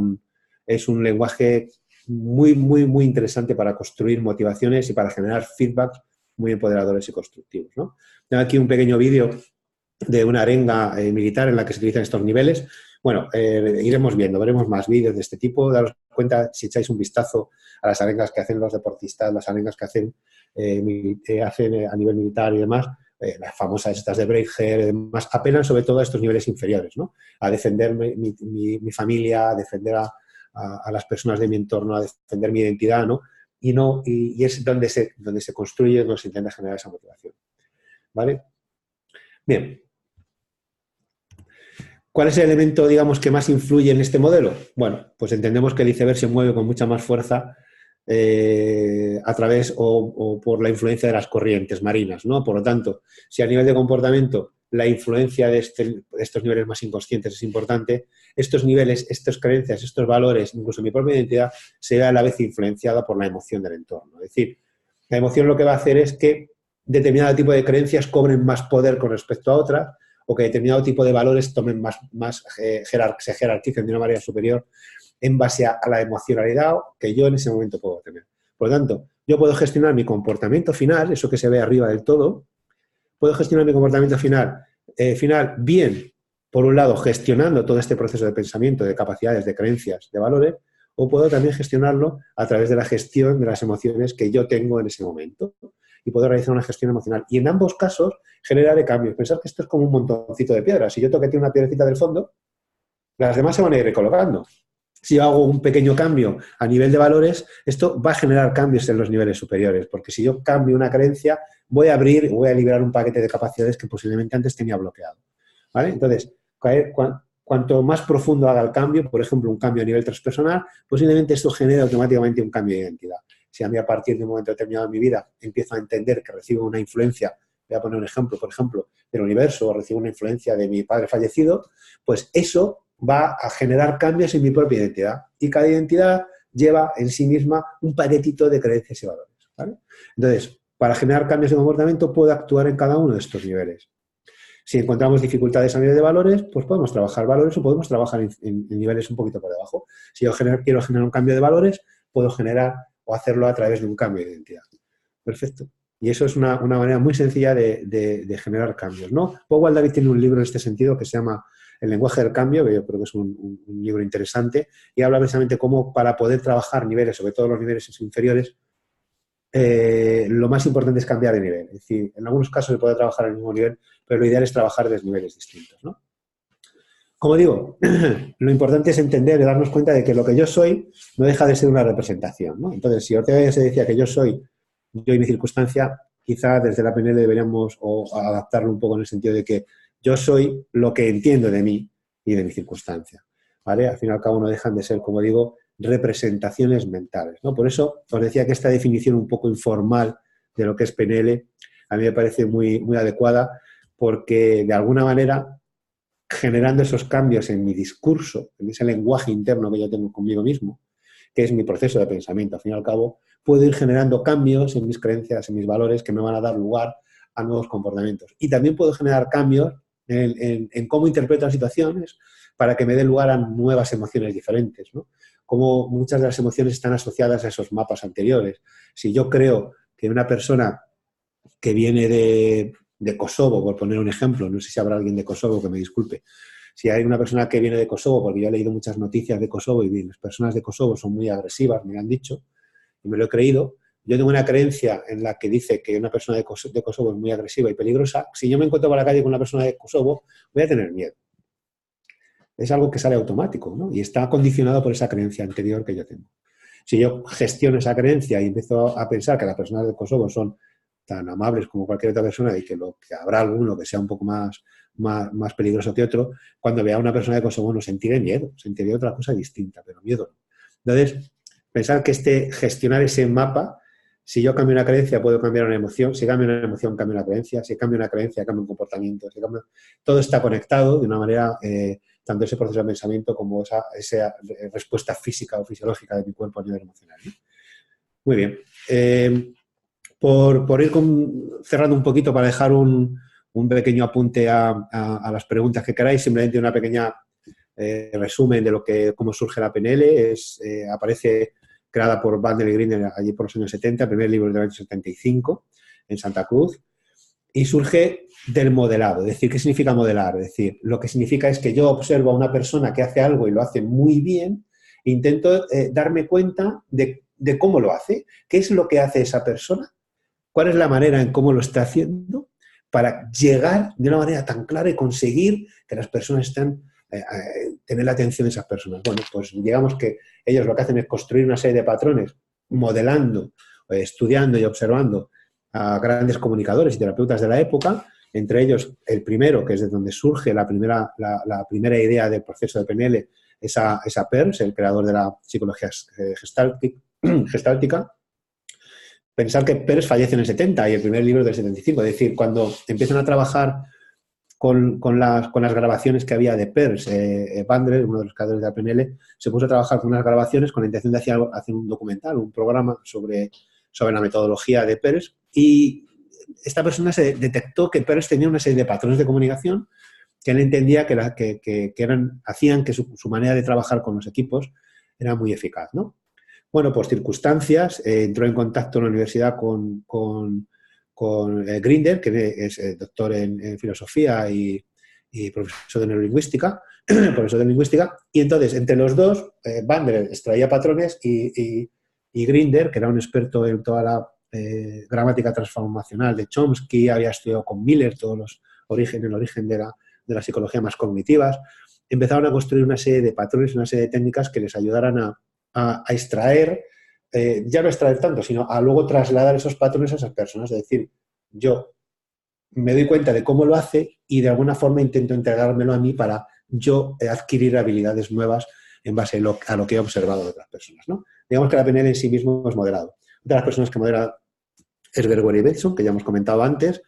un lenguaje muy, muy, muy interesante para construir motivaciones y para generar feedbacks muy empoderadores y constructivos, ¿no? Tengo aquí un pequeño vídeo de una arenga militar en la que se utilizan estos niveles. Bueno, iremos viendo, veremos más vídeos de este tipo. Daros cuenta, si echáis un vistazo a las arengas que hacen los deportistas, las arengas que hacen a nivel militar y demás, las famosas estas de Braveheart y demás, apelan sobre todo a estos niveles inferiores, ¿no? A defender mi familia, a defender a las personas de mi entorno, a defender mi identidad, ¿no? Y es donde se construye, donde se intenta generar esa motivación, ¿vale? Bien. ¿Cuál es el elemento, digamos, que más influye en este modelo? Bueno, pues entendemos que el iceberg se mueve con mucha más fuerza a través o por la influencia de las corrientes marinas, ¿no? Por lo tanto, si a nivel de comportamiento la influencia de estos niveles más inconscientes es importante, estos niveles, estas creencias, estos valores, incluso mi propia identidad, se ve a la vez influenciada por la emoción del entorno. Es decir, la emoción lo que va a hacer es que determinado tipo de creencias cobren más poder con respecto a otras, o que determinado tipo de valores tomen se jerarquicen de una manera superior en base a la emocionalidad que yo en ese momento puedo tener. Por lo tanto, yo puedo gestionar mi comportamiento final, eso que se ve arriba del todo, puedo gestionar mi comportamiento final bien, por un lado, gestionando todo este proceso de pensamiento, de capacidades, de creencias, de valores, o puedo también gestionarlo a través de la gestión de las emociones que yo tengo en ese momento. Y puedo realizar una gestión emocional. Y en ambos casos generaré cambios. Pensad que esto es como un montoncito de piedras. Si yo toqué una piedrecita del fondo, las demás se van a ir recolocando. Si yo hago un pequeño cambio a nivel de valores, esto va a generar cambios en los niveles superiores, porque si yo cambio una creencia, voy a liberar un paquete de capacidades que posiblemente antes tenía bloqueado, ¿vale? Entonces, cuanto más profundo haga el cambio, por ejemplo, un cambio a nivel transpersonal, posiblemente esto genere automáticamente un cambio de identidad. Si a mí a partir de un momento determinado en mi vida empiezo a entender que recibo una influencia, voy a poner un ejemplo, por ejemplo, del universo, o recibo una influencia de mi padre fallecido, pues eso va a generar cambios en mi propia identidad. Y cada identidad lleva en sí misma un paquetito de creencias y valores, ¿vale? Entonces, para generar cambios de comportamiento puedo actuar en cada uno de estos niveles. Si encontramos dificultades a nivel de valores, pues podemos trabajar valores o podemos trabajar en niveles un poquito por debajo. Si yo quiero generar un cambio de valores, puedo generar o hacerlo a través de un cambio de identidad. Perfecto. Y eso es una manera muy sencilla de generar cambios, ¿no? Powell David tiene un libro en este sentido que se llama El lenguaje del cambio, que yo creo que es un libro interesante, y habla precisamente cómo para poder trabajar niveles, sobre todo los niveles inferiores, lo más importante es cambiar de nivel. Es decir, en algunos casos se puede trabajar al mismo nivel, pero lo ideal es trabajar desde niveles distintos, ¿no? Como digo, lo importante es entender y darnos cuenta de que lo que yo soy no deja de ser una representación, ¿no? Entonces, si Ortega se decía que yo soy yo y mi circunstancia, quizá desde la PNL deberíamos adaptarlo un poco en el sentido de que yo soy lo que entiendo de mí y de mi circunstancia, ¿vale? Al fin y al cabo no dejan de ser, como digo, representaciones mentales, ¿no? Por eso os decía que esta definición un poco informal de lo que es PNL a mí me parece muy, muy adecuada porque de alguna manera generando esos cambios en mi discurso, en ese lenguaje interno que yo tengo conmigo mismo, que es mi proceso de pensamiento, al fin y al cabo, puedo ir generando cambios en mis creencias, en mis valores que me van a dar lugar a nuevos comportamientos. Y también puedo generar cambios en cómo interpreto las situaciones para que me dé lugar a nuevas emociones diferentes, ¿no? Como muchas de las emociones están asociadas a esos mapas anteriores. Si yo creo que una persona que viene de Kosovo, por poner un ejemplo, no sé si habrá alguien de Kosovo que me disculpe, si hay una persona que viene de Kosovo, porque yo he leído muchas noticias de Kosovo y las personas de Kosovo son muy agresivas, me lo han dicho, y me lo he creído, yo tengo una creencia en la que dice que una persona de Kosovo es muy agresiva y peligrosa, si yo me encuentro por la calle con una persona de Kosovo, voy a tener miedo. Es algo que sale automático, ¿no? Y está condicionado por esa creencia anterior que yo tengo. Si yo gestiono esa creencia y empiezo a pensar que las personas de Kosovo son tan amables como cualquier otra persona y que habrá alguno que sea un poco más peligroso que otro, cuando vea a una persona de Kosovo no sentiré miedo, sentiré otra cosa distinta, pero miedo no. Entonces, Pensar que gestionar ese mapa, si yo cambio una creencia, puedo cambiar una emoción. Si cambio una emoción, cambio una creencia. Si cambio una creencia, cambio un comportamiento. Todo está conectado de una manera, tanto ese proceso de pensamiento como esa respuesta física o fisiológica de mi cuerpo a nivel emocional, ¿no? Muy bien. Por ir cerrando un poquito para dejar un pequeño apunte a las preguntas que queráis, simplemente una pequeña resumen de cómo surge la PNL. Aparece creada por Bandler y Grinder allí por los años 70, el primer libro del año 75 en Santa Cruz, y surge del modelado. Es decir, ¿qué significa modelar? Es decir, lo que significa es que yo observo a una persona que hace algo y lo hace muy bien e intento darme cuenta de cómo lo hace, qué es lo que hace esa persona, cuál es la manera en cómo lo está haciendo para llegar de una manera tan clara y conseguir que las personas tener la atención de esas personas. Bueno, pues digamos que ellos lo que hacen es construir una serie de patrones modelando, estudiando y observando a grandes comunicadores y terapeutas de la época, entre ellos el primero, que es de donde surge la primera idea del proceso de PNL, es a Peirce, el creador de la psicología gestáltica. Pensar que Peirce fallece en el 70 y el primer libro del 75, es decir, cuando empiezan a trabajar con las grabaciones que había de Peirce, Bandler, uno de los creadores de la PNL, se puso a trabajar con unas grabaciones con la intención de hacer un documental, un programa sobre la metodología de Peirce, y esta persona se detectó que Peirce tenía una serie de patrones de comunicación que él entendía hacían que su manera de trabajar con los equipos era muy eficaz, ¿no? Bueno, por circunstancias, entró en contacto en la universidad con Grinder, que es doctor en filosofía y profesor de neurolingüística, y entonces, entre los dos, Bandler extraía patrones y Grinder, que era un experto en toda la gramática transformacional de Chomsky, había estudiado con Miller el origen de la psicología más cognitivas, empezaron a construir una serie de patrones, una serie de técnicas que les ayudaran a extraer, ya no extraer tanto, sino a luego trasladar esos patrones a esas personas. Es decir, yo me doy cuenta de cómo lo hace y de alguna forma intento integrármelo a mí para yo adquirir habilidades nuevas en base a lo que he observado de otras personas, ¿no? Digamos que la PNL en sí mismo es modelado. Otra de las personas que modela es Gregory Bateson, que ya hemos comentado antes,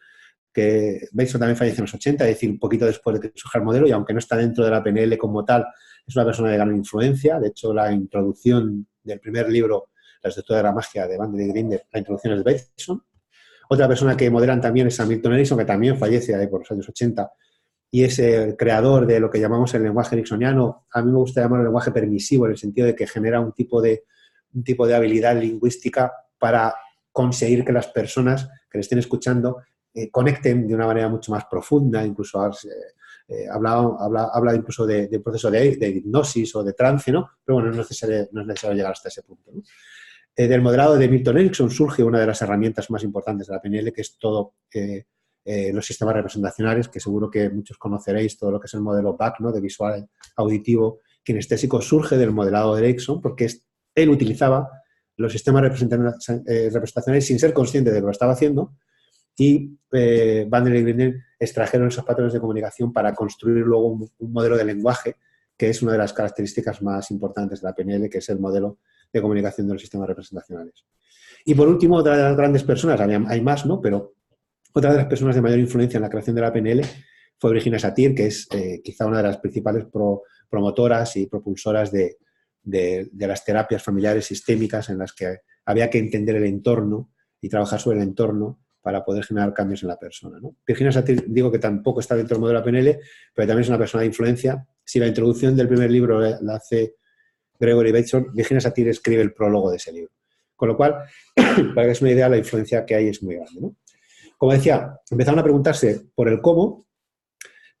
que Bateson también falleció en los 80, es decir, un poquito después de que surja el modelo, y aunque no está dentro de la PNL como tal, es una persona de gran influencia. De hecho, la introducción del primer libro, La estructura de la magia, de Bandler y Grinder, la introducción es de Bateson. Otra persona que modelan también es Milton Erickson, que también fallece ahí por los años 80, y es el creador de lo que llamamos el lenguaje ericksoniano. A mí me gusta llamarlo lenguaje permisivo, en el sentido de que genera un tipo de habilidad lingüística para conseguir que las personas que le estén escuchando conecten de una manera mucho más profunda. Incluso habla incluso de proceso de hipnosis o de trance, ¿no? Pero bueno, no es necesario llegar hasta ese punto, ¿no? Del modelado de Milton Erickson surge una de las herramientas más importantes de la PNL, que es todo los sistemas representacionales, que seguro que muchos conoceréis, todo lo que es el modelo BAC, ¿no? De visual, auditivo, kinestésico, surge del modelado de Erickson, porque él utilizaba los sistemas representacionales sin ser consciente de que lo estaba haciendo, y Bandler y Grinder extrajeron esos patrones de comunicación para construir luego un modelo de lenguaje, que es una de las características más importantes de la PNL, que es el modelo de comunicación de los sistemas representacionales. Y por último, otra de las grandes personas, hay más, ¿no? Pero otra de las personas de mayor influencia en la creación de la PNL fue Virginia Satir, que es quizá una de las principales promotoras y propulsoras de las terapias familiares sistémicas, en las que había que entender el entorno y trabajar sobre el entorno para poder generar cambios en la persona, ¿no? Virginia Satir, digo que tampoco está dentro del modelo de la PNL, pero también es una persona de influencia. Si la introducción del primer libro la hace Gregory Bateson, Virginia Satir escribe el prólogo de ese libro. Con lo cual, para que es una idea, la influencia que hay es muy grande, ¿no? Como decía, empezaron a preguntarse por el cómo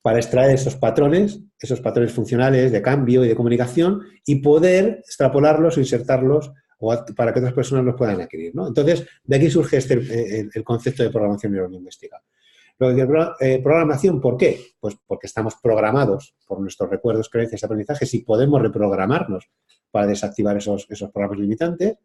para extraer esos patrones funcionales de cambio y de comunicación y poder extrapolarlos o insertarlos para que otras personas los puedan adquirir, ¿no? Entonces, de aquí surge el concepto de programación neurolingüística. Programación, ¿por qué? Pues porque estamos programados por nuestros recuerdos, creencias y aprendizajes, y podemos reprogramarnos para desactivar esos programas limitantes.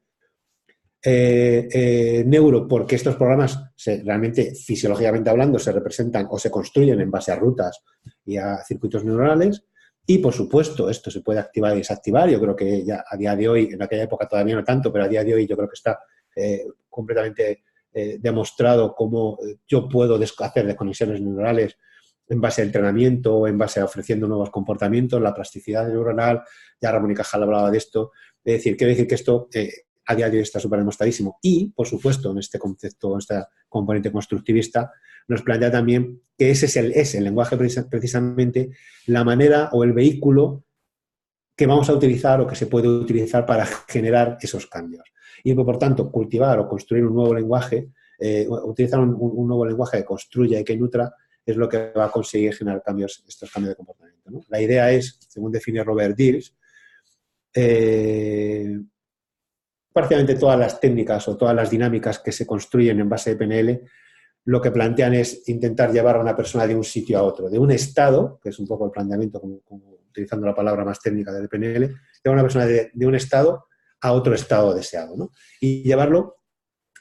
Neuro, porque estos programas realmente, fisiológicamente hablando, se representan o se construyen en base a rutas y a circuitos neuronales. Y, por supuesto, esto se puede activar y desactivar. Yo creo que ya a día de hoy, en aquella época todavía no tanto, pero a día de hoy yo creo que está completamente demostrado cómo yo puedo hacer desconexiones neuronales en base a entrenamiento o en base a ofreciendo nuevos comportamientos, la plasticidad neuronal. Ya Ramón y Cajal hablaba de esto. Es decir, quiero decir que esto a día de hoy está súper demostradísimo. Y, por supuesto, en este concepto, en esta componente constructivista, nos plantea también que ese es el lenguaje precisamente la manera o el vehículo que vamos a utilizar o que se puede utilizar para generar esos cambios. Y, por tanto, cultivar o construir un nuevo lenguaje, utilizar un nuevo lenguaje que construya y que nutra, es lo que va a conseguir generar estos cambios de comportamiento, ¿no? La idea es, según define Robert Dills, prácticamente todas las técnicas o todas las dinámicas que se construyen en base de PNL, lo que plantean es intentar llevar a una persona de un sitio a otro, de un estado, que es un poco el planteamiento, como utilizando la palabra más técnica del PNL, llevar a una persona de un estado a otro estado deseado, ¿no? Y llevarlo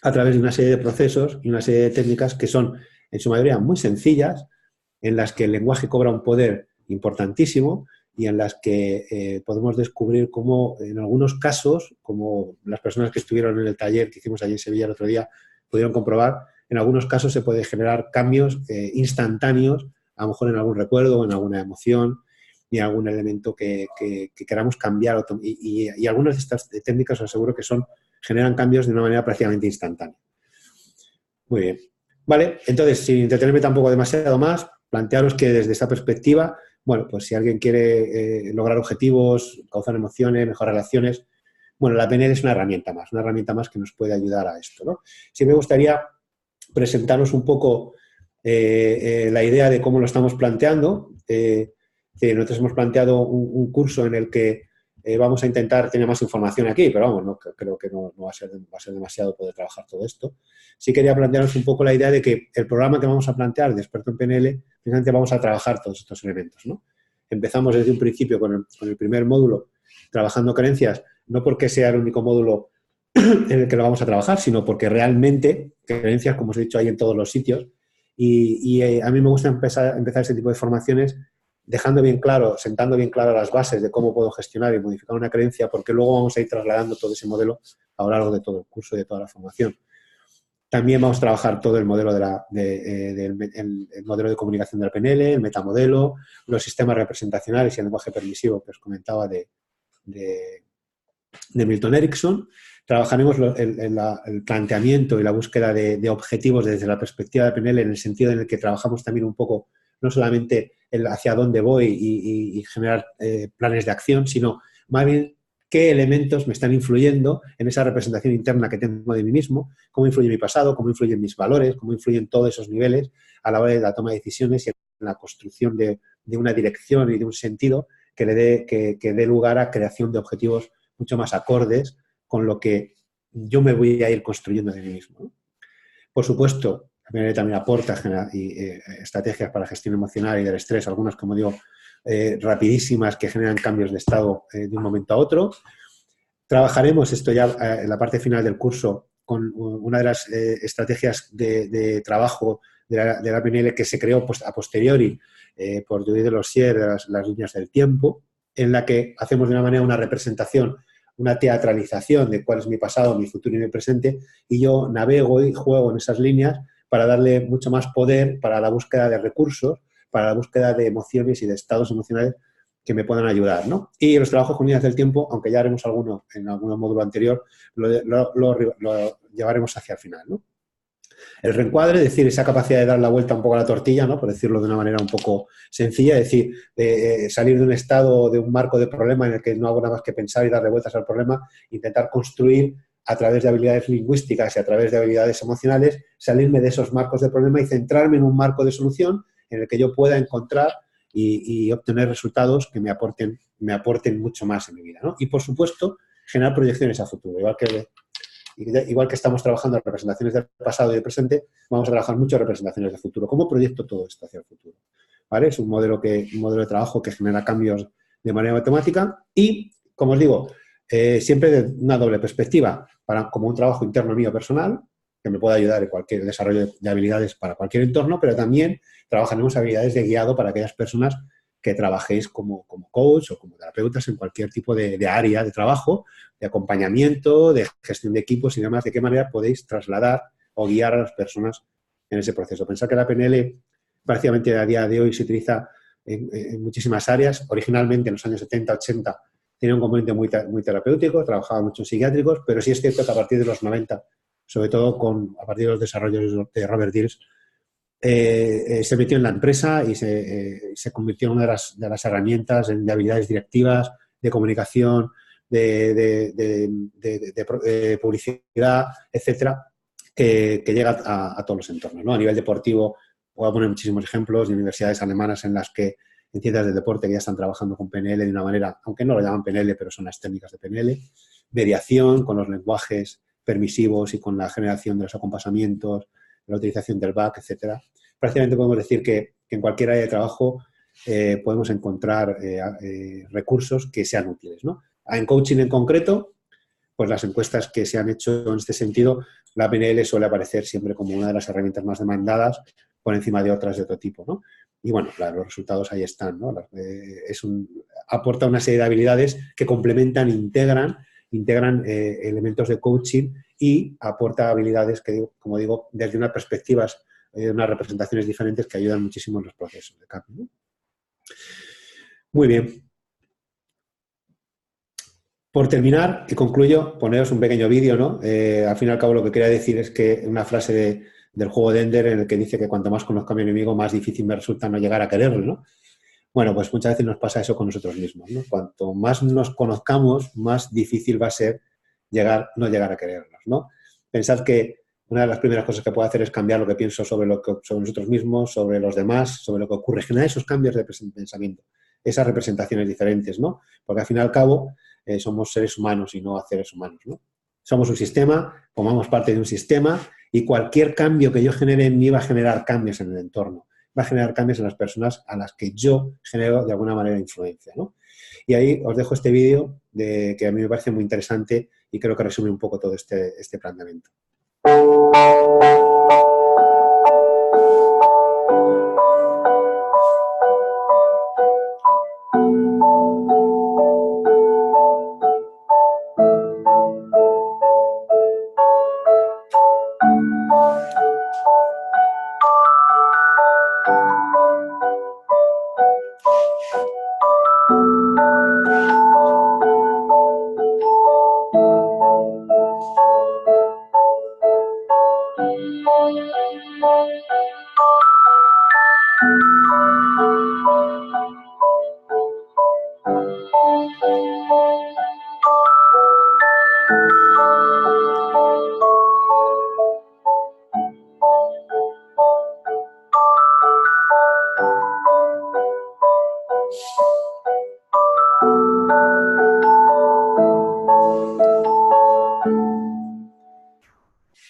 a través de una serie de procesos y una serie de técnicas que son, en su mayoría, muy sencillas, en las que el lenguaje cobra un poder importantísimo y en las que podemos descubrir cómo, en algunos casos, como las personas que estuvieron en el taller que hicimos allí en Sevilla el otro día pudieron comprobar, en algunos casos se puede generar cambios instantáneos, a lo mejor en algún recuerdo, en alguna emoción y algún elemento que queramos cambiar. Y algunas de estas técnicas os aseguro que generan cambios de una manera prácticamente instantánea. Muy bien. Vale, entonces, sin entretenerme tampoco demasiado más, plantearos que desde esta perspectiva, bueno, pues si alguien quiere lograr objetivos, causar emociones, mejorar relaciones, bueno, la PNL es una herramienta más que nos puede ayudar a esto, ¿no? Sí me gustaría presentaros un poco la idea de cómo lo estamos planteando. Nosotros hemos planteado un curso en el que vamos a intentar tener más información aquí, pero vamos, no, creo que no va a ser demasiado poder trabajar todo esto. Sí quería plantearos un poco la idea de que el programa que vamos a plantear de experto en PNL, precisamente vamos a trabajar todos estos elementos, ¿no? Empezamos desde un principio con el primer módulo, trabajando creencias, no porque sea el único módulo en el que lo vamos a trabajar, sino porque realmente creencias, como os he dicho, hay en todos los sitios. Y a mí me gusta empezar este tipo de formaciones dejando bien claro, sentando bien claro las bases de cómo puedo gestionar y modificar una creencia, porque luego vamos a ir trasladando todo ese modelo a lo largo de todo el curso y de toda la formación. También vamos a trabajar todo el modelo el modelo de comunicación del PNL, el metamodelo, los sistemas representacionales y el lenguaje permisivo que os comentaba de Milton Erickson. Trabajaremos el planteamiento y la búsqueda de objetivos desde la perspectiva de PNL, en el sentido en el que trabajamos también un poco no solamente el hacia dónde voy y generar planes de acción, sino más bien qué elementos me están influyendo en esa representación interna que tengo de mí mismo, cómo influye mi pasado, cómo influyen mis valores, cómo influyen todos esos niveles a la hora de la toma de decisiones y en la construcción de una dirección y de un sentido que dé lugar a creación de objetivos mucho más acordes con lo que yo me voy a ir construyendo de mí mismo, ¿no? Por supuesto, también aporta estrategias para gestión emocional y del estrés, algunas, como digo, rapidísimas, que generan cambios de estado de un momento a otro. Trabajaremos esto ya en la parte final del curso con una de las estrategias de trabajo de la PNL que se creó a posteriori por Judith Delosier, las líneas del tiempo, en la que hacemos de una manera una representación, una teatralización de cuál es mi pasado, mi futuro y mi presente, y yo navego y juego en esas líneas para darle mucho más poder para la búsqueda de recursos, para la búsqueda de emociones y de estados emocionales que me puedan ayudar, ¿no? Y los trabajos con líneas del tiempo, aunque ya haremos alguno en algún módulo anterior, lo llevaremos hacia el final, ¿no? El reencuadre, es decir, esa capacidad de dar la vuelta un poco a la tortilla, ¿no? Por decirlo de una manera un poco sencilla, es decir, salir de un estado, de un marco de problema en el que no hago nada más que pensar y darle vueltas al problema, intentar construir a través de habilidades lingüísticas y a través de habilidades emocionales, salirme de esos marcos de problema y centrarme en un marco de solución en el que yo pueda encontrar y obtener resultados que me aporten mucho más en mi vida, ¿no? Y, por supuesto, generar proyecciones a futuro. Igual que estamos trabajando en representaciones del pasado y del presente, vamos a trabajar mucho en representaciones del futuro. ¿Cómo proyecto todo esto hacia el futuro? ¿Vale? Es un modelo de trabajo que genera cambios de manera matemática y, como os digo, siempre de una doble perspectiva, como un trabajo interno mío personal, que me puede ayudar en cualquier desarrollo de habilidades para cualquier entorno, pero también trabajaremos habilidades de guiado para aquellas personas que trabajéis como coach o como terapeutas en cualquier tipo de área de trabajo, de acompañamiento, de gestión de equipos y demás, de qué manera podéis trasladar o guiar a las personas en ese proceso. Pensar que la PNL prácticamente a día de hoy se utiliza en muchísimas áreas. Originalmente, en los años 70, 80, tenía un componente muy terapéutico, trabajaba mucho en psiquiátricos, pero sí es cierto que a partir de los 90, sobre todo a partir de los desarrollos de Robert Dills, se metió en la empresa y se convirtió en una de las herramientas de habilidades directivas, de comunicación, de publicidad, etcétera, que llega a todos los entornos, ¿no? A nivel deportivo, voy a poner muchísimos ejemplos de universidades alemanas en las que en ciencias del deporte que ya están trabajando con PNL de una manera, aunque no lo llaman PNL, pero son las técnicas de PNL, mediación con los lenguajes permisivos y con la generación de los acompasamientos, la utilización del back, etcétera. Prácticamente podemos decir que en cualquier área de trabajo podemos encontrar recursos que sean útiles, ¿no? En coaching en concreto, pues las encuestas que se han hecho en este sentido, la PNL suele aparecer siempre como una de las herramientas más demandadas por encima de otras de otro tipo, ¿no? Y bueno, claro, los resultados ahí están, ¿no? Aporta una serie de habilidades que complementan, integran elementos de coaching y aporta habilidades que, como digo, desde unas perspectivas, unas representaciones diferentes que ayudan muchísimo en los procesos de cambio, ¿no? Muy bien. Por terminar, y concluyo, poneros un pequeño vídeo, ¿no? Al fin y al cabo lo que quería decir es que una frase del juego de Ender en el que dice que cuanto más conozco a mi enemigo, más difícil me resulta no llegar a quererlo, ¿no? Bueno, pues muchas veces nos pasa eso con nosotros mismos, ¿no? Cuanto más nos conozcamos, más difícil va a ser no llegar a querernos, ¿no? Pensad que una de las primeras cosas que puedo hacer es cambiar lo que pienso sobre nosotros mismos, sobre los demás, sobre lo que ocurre. Generar esos cambios de pensamiento, esas representaciones diferentes, ¿no? Porque al fin y al cabo somos seres humanos y no seres humanos, ¿no? Somos un sistema, formamos parte de un sistema y cualquier cambio que yo genere en mí va a generar cambios en el entorno, va a generar cambios en las personas a las que yo genero de alguna manera influencia, ¿no? Y ahí os dejo este vídeo que a mí me parece muy interesante y creo que resume un poco todo este planteamiento.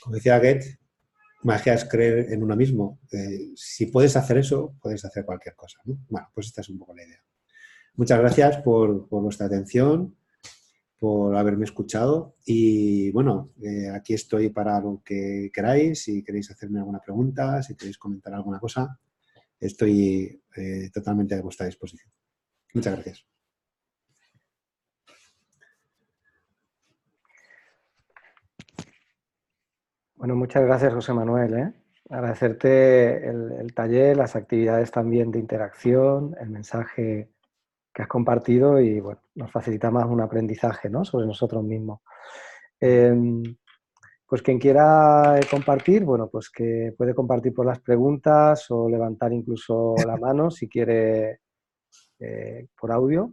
Como decía Goethe, magia es creer en uno mismo. Si puedes hacer eso, puedes hacer cualquier cosa, ¿no? Bueno, pues esta es un poco la idea. Muchas gracias por vuestra atención, por haberme escuchado y bueno, aquí estoy para lo que queráis. Si queréis hacerme alguna pregunta, si queréis comentar alguna cosa, estoy totalmente a vuestra disposición. Muchas gracias. Bueno, muchas gracias, José Manuel, ¿eh? Agradecerte el taller, las actividades también de interacción, el mensaje que has compartido y bueno, nos facilita más un aprendizaje, ¿no? Sobre nosotros mismos. Pues quien quiera compartir, bueno, pues que puede compartir por las preguntas o levantar incluso la mano si quiere por audio.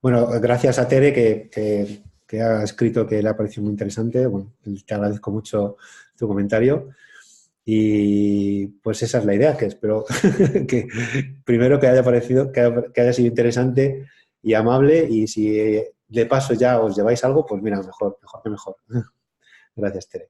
Bueno, gracias a Tere que ha escrito que le ha parecido muy interesante. Bueno, te agradezco mucho tu comentario. Y pues esa es la idea, que espero que primero que haya parecido, que haya sido interesante y amable, y si de paso ya os lleváis algo, pues mira, mejor que mejor. Gracias, Tere.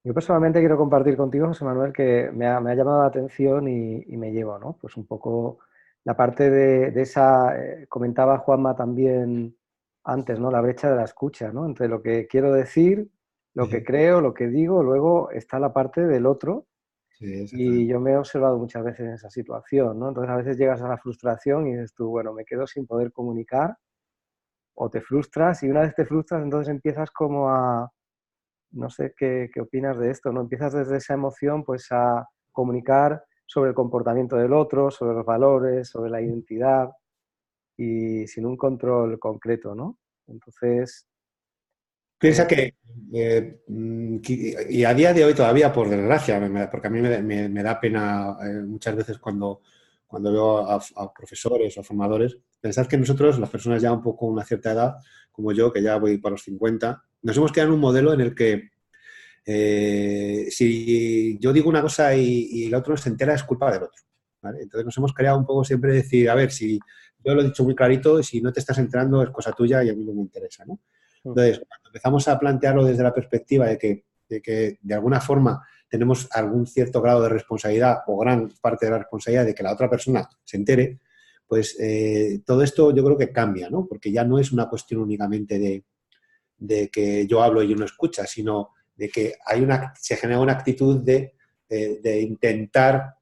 Yo personalmente quiero compartir contigo, José Manuel, que me ha llamado la atención y me llevo, ¿no? Pues un poco la parte de esa, comentaba Juanma también antes, ¿no? La brecha de la escucha, ¿no? Entre lo que quiero decir, lo que creo, lo que digo, luego está la parte del otro Sí, Y exactamente. yo me he observado muchas veces en esa situación, ¿no? Entonces a veces llegas a la frustración y dices tú, bueno, me quedo sin poder comunicar o te frustras y una vez te frustras entonces empiezas como a, no sé qué opinas de esto, ¿no? Empiezas desde esa emoción pues a comunicar sobre el comportamiento del otro, sobre los valores, sobre la identidad y sin un control concreto, ¿no? Entonces, Piensa eh, que, y a día de hoy todavía, por desgracia, porque a mí me da pena muchas veces cuando veo a profesores o a formadores, pensad que nosotros, las personas ya un poco una cierta edad, como yo, que ya voy para los 50, nos hemos quedado en un modelo en el que si yo digo una cosa y el otro no se entera, es culpa del otro. ¿Vale? Entonces nos hemos creado un poco siempre decir, a ver, si yo lo he dicho muy clarito, si no te estás enterando es cosa tuya y a mí no me interesa, ¿no? ujú, Entonces, cuando empezamos a plantearlo desde la perspectiva de que de alguna forma tenemos algún cierto grado de responsabilidad o gran parte de la responsabilidad de que la otra persona se entere, pues todo esto yo creo que cambia, ¿no? Porque ya no es una cuestión únicamente de que yo hablo y uno escucha, sino de que se genera una actitud de intentar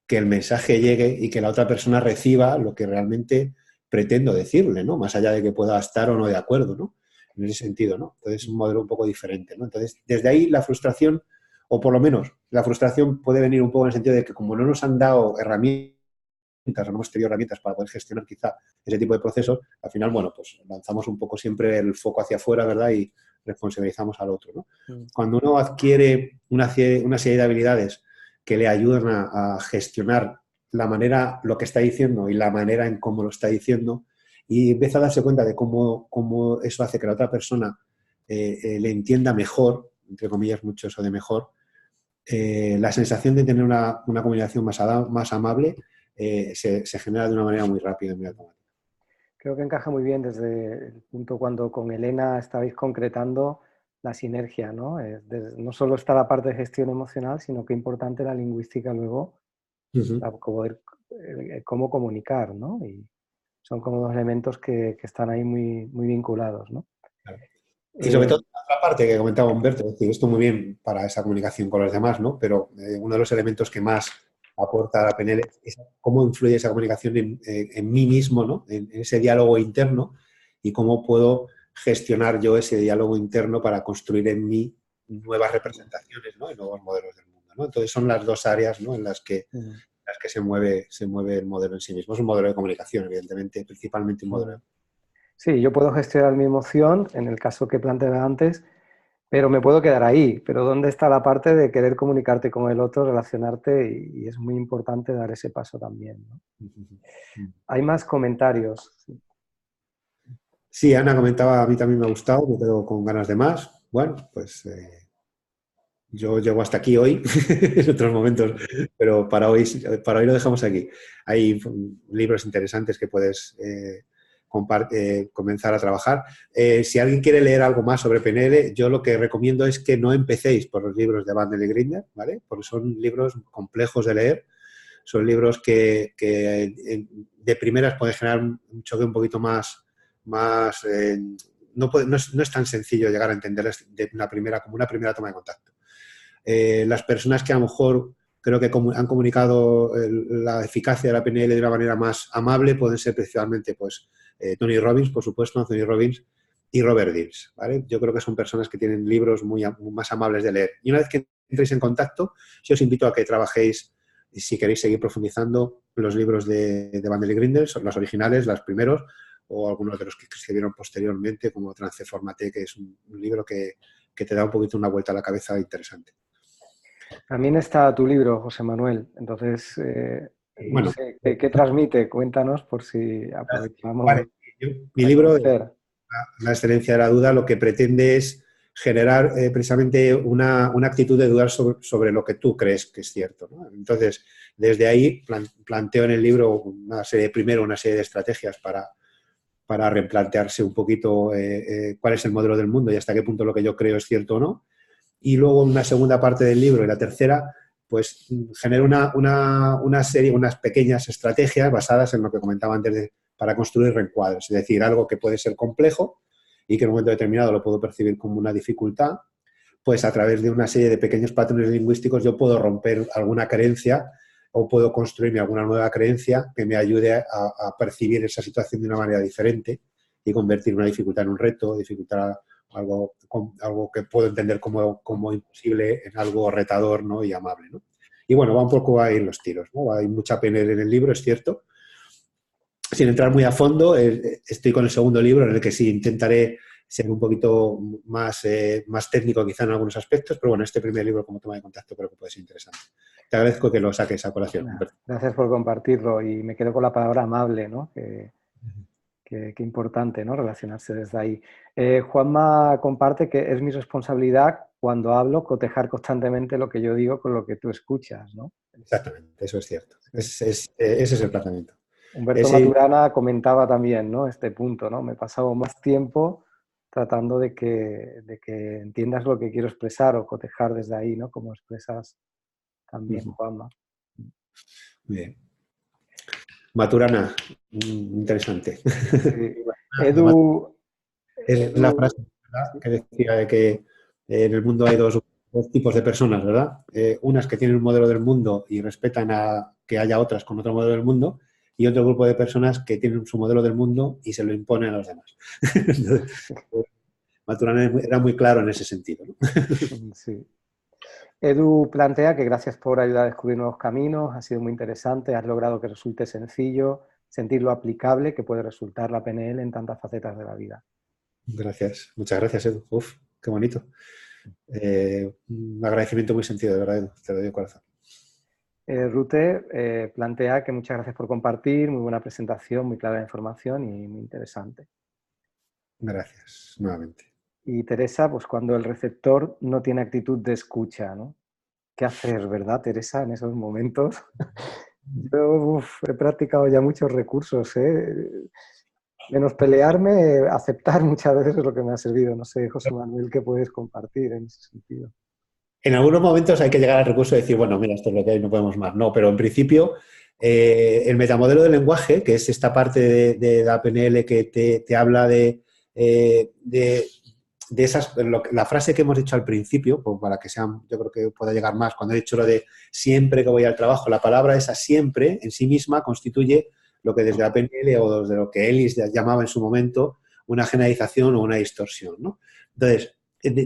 que el mensaje llegue y que la otra persona reciba lo que realmente pretendo decirle, ¿no? Más allá de que pueda estar o no de acuerdo, ¿no? En ese sentido, ¿no? Entonces es un modelo un poco diferente, ¿no? Entonces, desde ahí la frustración, o por lo menos la frustración puede venir un poco en el sentido de que como no nos han dado herramientas, no hemos tenido herramientas para poder gestionar quizá ese tipo de procesos, al final, bueno, pues lanzamos un poco siempre el foco hacia afuera, ¿verdad? Y responsabilizamos al otro, ¿no? ujú, Cuando uno adquiere una serie de habilidades que le ayudan a gestionar la manera, lo que está diciendo y la manera en cómo lo está diciendo, y empieza a darse cuenta de cómo eso hace que la otra persona le entienda mejor, entre comillas mucho eso de mejor, la sensación de tener una comunicación más amable se genera de una manera muy rápida y muy automática. creo que encaja muy bien desde el punto cuando con Elena estabais concretando la sinergia, ¿no? No solo está la parte de gestión emocional, sino que importante la lingüística luego Ujú. para poder cómo comunicar, ¿no? Y son como dos elementos que están ahí muy, muy vinculados, ¿no? Claro. Y sobre Eh, todo, la parte que comentaba Humberto, es decir, esto muy bien para esa comunicación con los demás, ¿no? Pero uno de los elementos que más aporta a la PNL es cómo influye esa comunicación en mí mismo, ¿no? En ese diálogo interno y cómo puedo gestionar yo ese diálogo interno para construir en mí nuevas representaciones, ¿no? Y nuevos modelos del mundo, ¿no? Entonces son las dos áreas, ¿no? En las que se mueve el modelo en sí mismo. Es un modelo de comunicación, evidentemente, principalmente un modelo de... sí, yo puedo gestionar mi emoción, en el caso que planteaba antes, pero me puedo quedar ahí. Pero ¿dónde está la parte de querer comunicarte con el otro, relacionarte? Y es muy importante dar ese paso también, ¿no? Hay más comentarios. Sí, Ana comentaba, a mí también me ha gustado, me quedo con ganas de más. Bueno, pues yo llego hasta aquí hoy, en otros momentos, pero para hoy lo dejamos aquí. Hay libros interesantes que puedes comenzar a trabajar. Si alguien quiere leer algo más sobre PNL, yo lo que recomiendo es que no empecéis por los libros de Bandel y Grinder, ¿vale? Porque son libros complejos de leer, son libros que de primeras pueden generar un choque un poquito más no es tan sencillo llegar a entenderles como una primera toma de contacto. Las personas que a lo mejor creo que han comunicado la eficacia de la PNL de una manera más amable pueden ser principalmente pues, Tony Robbins, por supuesto, Anthony Robbins y Robert Dills, ¿vale? Yo creo que son personas que tienen libros muy más amables de leer. Y una vez que entréis en contacto, yo os invito a que trabajéis, si queréis seguir profundizando, los libros de Bandel y Grinder, son los originales, los primeros, o algunos de los que escribieron posteriormente, como Transformate, que es un libro que te da un poquito una vuelta a la cabeza interesante. También está tu libro, José Manuel. Entonces, no Bueno, sé, ¿qué transmite? Cuéntanos por si aprovechamos vale. Mi para libro, conocer. La excelencia de la duda, lo que pretende es generar precisamente una actitud de dudar sobre lo que tú crees que es cierto, ¿no? Entonces, desde ahí planteo en el libro primero una serie de estrategias para replantearse un poquito cuál es el modelo del mundo y hasta qué punto lo que yo creo es cierto o no. Y luego una segunda parte del libro y la tercera, pues genera una serie, unas pequeñas estrategias basadas en lo que comentaba antes para construir reencuadres, es decir, algo que puede ser complejo y que en un momento determinado lo puedo percibir como una dificultad, pues a través de una serie de pequeños patrones lingüísticos yo puedo romper alguna creencia o puedo construirme alguna nueva creencia que me ayude a percibir esa situación de una manera diferente y convertir una dificultad en un reto, dificultad algo que puedo entender como imposible en algo retador, ¿no? Y amable, ¿no? Y bueno, va un poco a ir los tiros, ¿no? Hay mucha PNL en el libro, es cierto. Sin entrar muy a fondo, estoy con el segundo libro en el que sí intentaré ser un poquito más técnico quizá en algunos aspectos, pero bueno, este primer libro como toma de contacto creo que puede ser interesante. Te agradezco que lo saques a colación. Gracias por compartirlo y me quedo con la palabra amable, ¿no? Qué importante, ¿no? Relacionarse desde ahí. Juanma comparte que es mi responsabilidad cuando hablo cotejar constantemente lo que yo digo con lo que tú escuchas, ¿no? Exactamente, eso es cierto. Ese es el planteamiento. Humberto Maturana comentaba también, ¿no? Este punto, ¿no? Me he pasado más tiempo tratando de que entiendas lo que quiero expresar o cotejar desde ahí, ¿no? Como expresas también, Juanma. Muy bien. Maturana, interesante. Sí. Edu... Es la frase, ¿verdad?, que decía de que en el mundo hay dos tipos de personas, ¿verdad? Unas que tienen un modelo del mundo y respetan a que haya otras con otro modelo del mundo, y otro grupo de personas que tienen su modelo del mundo y se lo imponen a los demás. Maturana era muy claro en ese sentido, ¿no? Sí. Edu plantea que gracias por ayudar a descubrir nuevos caminos, ha sido muy interesante, has logrado que resulte sencillo, sentir lo aplicable que puede resultar la PNL en tantas facetas de la vida. Gracias, muchas gracias, Edu. Uf, qué bonito. Un agradecimiento muy sentido, de verdad, Edu, te lo doy de corazón. Rute plantea que muchas gracias por compartir, muy buena presentación, muy clara la información y muy interesante. Gracias, nuevamente. Y Teresa, pues cuando el receptor no tiene actitud de escucha, ¿no? ¿Qué hacer, verdad, Teresa, en esos momentos? Yo he practicado ya muchos recursos, menos pelearme, aceptar muchas veces es lo que me ha servido. No sé, José Manuel, ¿qué puedes compartir en ese sentido? En algunos momentos hay que llegar al recurso de decir, bueno, mira, esto es lo que hay, no podemos más. No, pero en principio el metamodelo del lenguaje, que es esta parte de la PNL que te habla de esas, la frase que hemos dicho al principio, pues para que sean, yo creo que pueda llegar más, cuando he dicho lo de siempre que voy al trabajo, la palabra esa siempre en sí misma constituye lo que desde la PNL o desde lo que Ellis llamaba en su momento una generalización o una distorsión, ¿no? Entonces,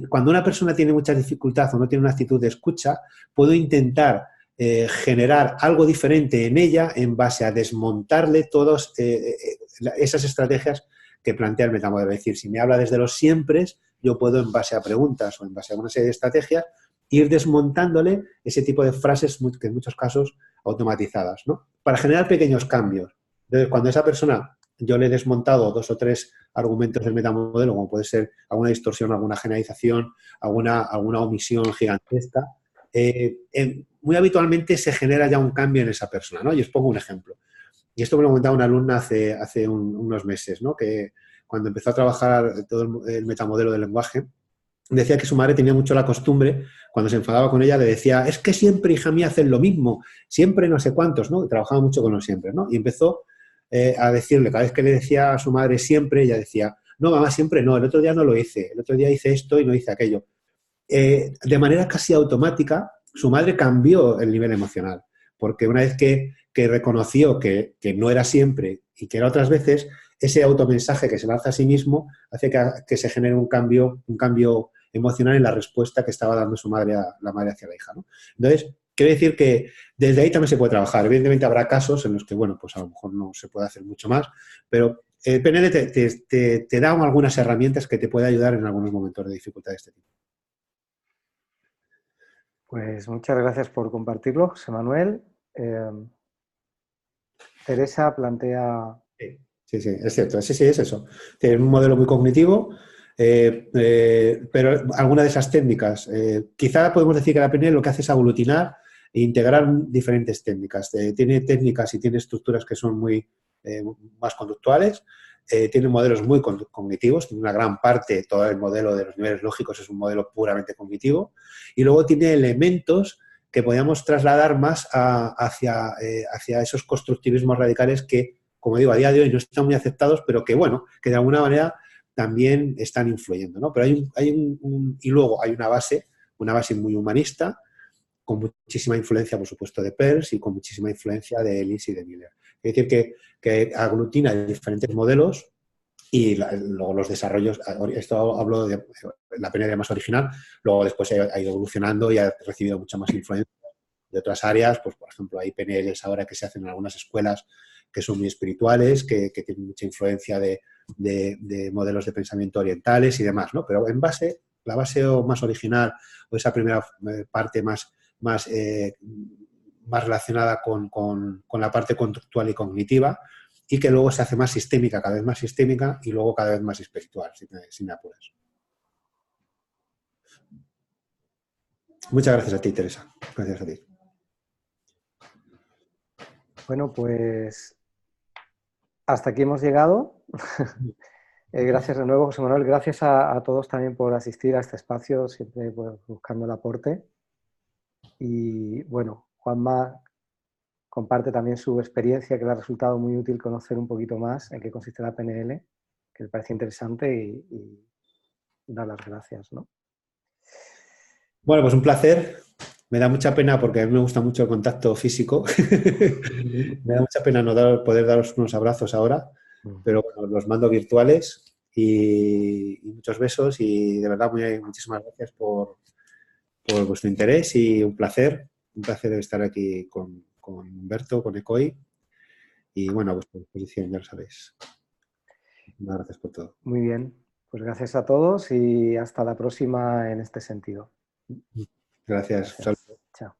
cuando una persona tiene mucha dificultad o no tiene una actitud de escucha, puedo intentar generar algo diferente en ella en base a desmontarle todas esas estrategias que plantea el metamodelo. Es decir, si me habla desde los siempre, yo puedo, en base a preguntas o en base a una serie de estrategias, ir desmontándole ese tipo de frases que en muchos casos automatizadas, ¿no? Para generar pequeños cambios. Entonces, cuando esa persona yo le he desmontado 2 o 3 argumentos del metamodelo, como puede ser alguna distorsión, alguna generalización, alguna omisión gigantesca, muy habitualmente se genera ya un cambio en esa persona, ¿no? Y os pongo un ejemplo. Y esto me lo comentaba una alumna hace unos meses, ¿no? Que cuando empezó a trabajar todo el metamodelo del lenguaje, decía que su madre tenía mucho la costumbre, cuando se enfadaba con ella, le decía, es que siempre, hija mía, hacen lo mismo, siempre no sé cuántos, ¿no? Y trabajaba mucho con los siempre, ¿no? Y empezó a decirle, cada vez que le decía a su madre siempre, ella decía, no, mamá, siempre no, el otro día no lo hice, el otro día hice esto y no hice aquello. De manera casi automática, su madre cambió el nivel emocional, porque una vez que reconoció que no era siempre y que era otras veces, ese automensaje que se lanza a sí mismo hace que se genere un cambio emocional en la respuesta que estaba dando su madre, la madre hacia la hija, ¿no? Entonces, quiero decir que desde ahí también se puede trabajar. Evidentemente habrá casos en los que, bueno, pues a lo mejor no se puede hacer mucho más, pero PNL te da algunas herramientas que te pueden ayudar en algunos momentos de dificultad de este tipo. Pues muchas gracias por compartirlo, José Manuel. Teresa plantea... Sí, es cierto. Sí, es eso. Tiene un modelo muy cognitivo, pero alguna de esas técnicas, quizá podemos decir que la PNL lo que hace es aglutinar e integrar diferentes técnicas. Tiene técnicas y tiene estructuras que son más conductuales, tiene modelos muy cognitivos, tiene una gran parte, todo el modelo de los niveles lógicos es un modelo puramente cognitivo, y luego tiene elementos que podríamos trasladar más hacia esos constructivismos radicales que, como digo, a día de hoy no están muy aceptados, pero que, bueno, que de alguna manera también están influyendo, ¿no? Pero y luego hay una base muy humanista, con muchísima influencia, por supuesto, de Peirce y con muchísima influencia de Ellis y de Miller. Es decir, que aglutina diferentes modelos y luego los desarrollos, esto hablo de la PNL más original, luego después ha ido evolucionando y ha recibido mucha más influencia de otras áreas, pues por ejemplo hay PNLs ahora que se hacen en algunas escuelas que son muy espirituales, que tienen mucha influencia de modelos de pensamiento orientales y demás, ¿no? Pero la base más original o esa primera parte más relacionada con la parte conductual y cognitiva, y que luego se hace más sistémica, cada vez más sistémica y luego cada vez más espiritual, si me apuras. Muchas gracias a ti, Teresa. Gracias a ti. Bueno, pues hasta aquí hemos llegado. Gracias de nuevo, José Manuel. Gracias a todos también por asistir a este espacio, siempre pues, buscando el aporte. Y bueno, Juanma comparte también su experiencia, que le ha resultado muy útil conocer un poquito más en qué consiste la PNL, que le parece interesante y dar las gracias, ¿no? Bueno, pues un placer. Me da mucha pena porque a mí me gusta mucho el contacto físico. Me da mucha pena no poder daros unos abrazos ahora, pero bueno, los mando virtuales y muchos besos y de verdad muchísimas gracias por vuestro interés y un placer estar aquí con Humberto, con ECOI y bueno, a vuestra disposición, ya lo sabéis. Muchas gracias por todo. Muy bien, pues gracias a todos y hasta la próxima en este sentido. Gracias. Gracias. Chao.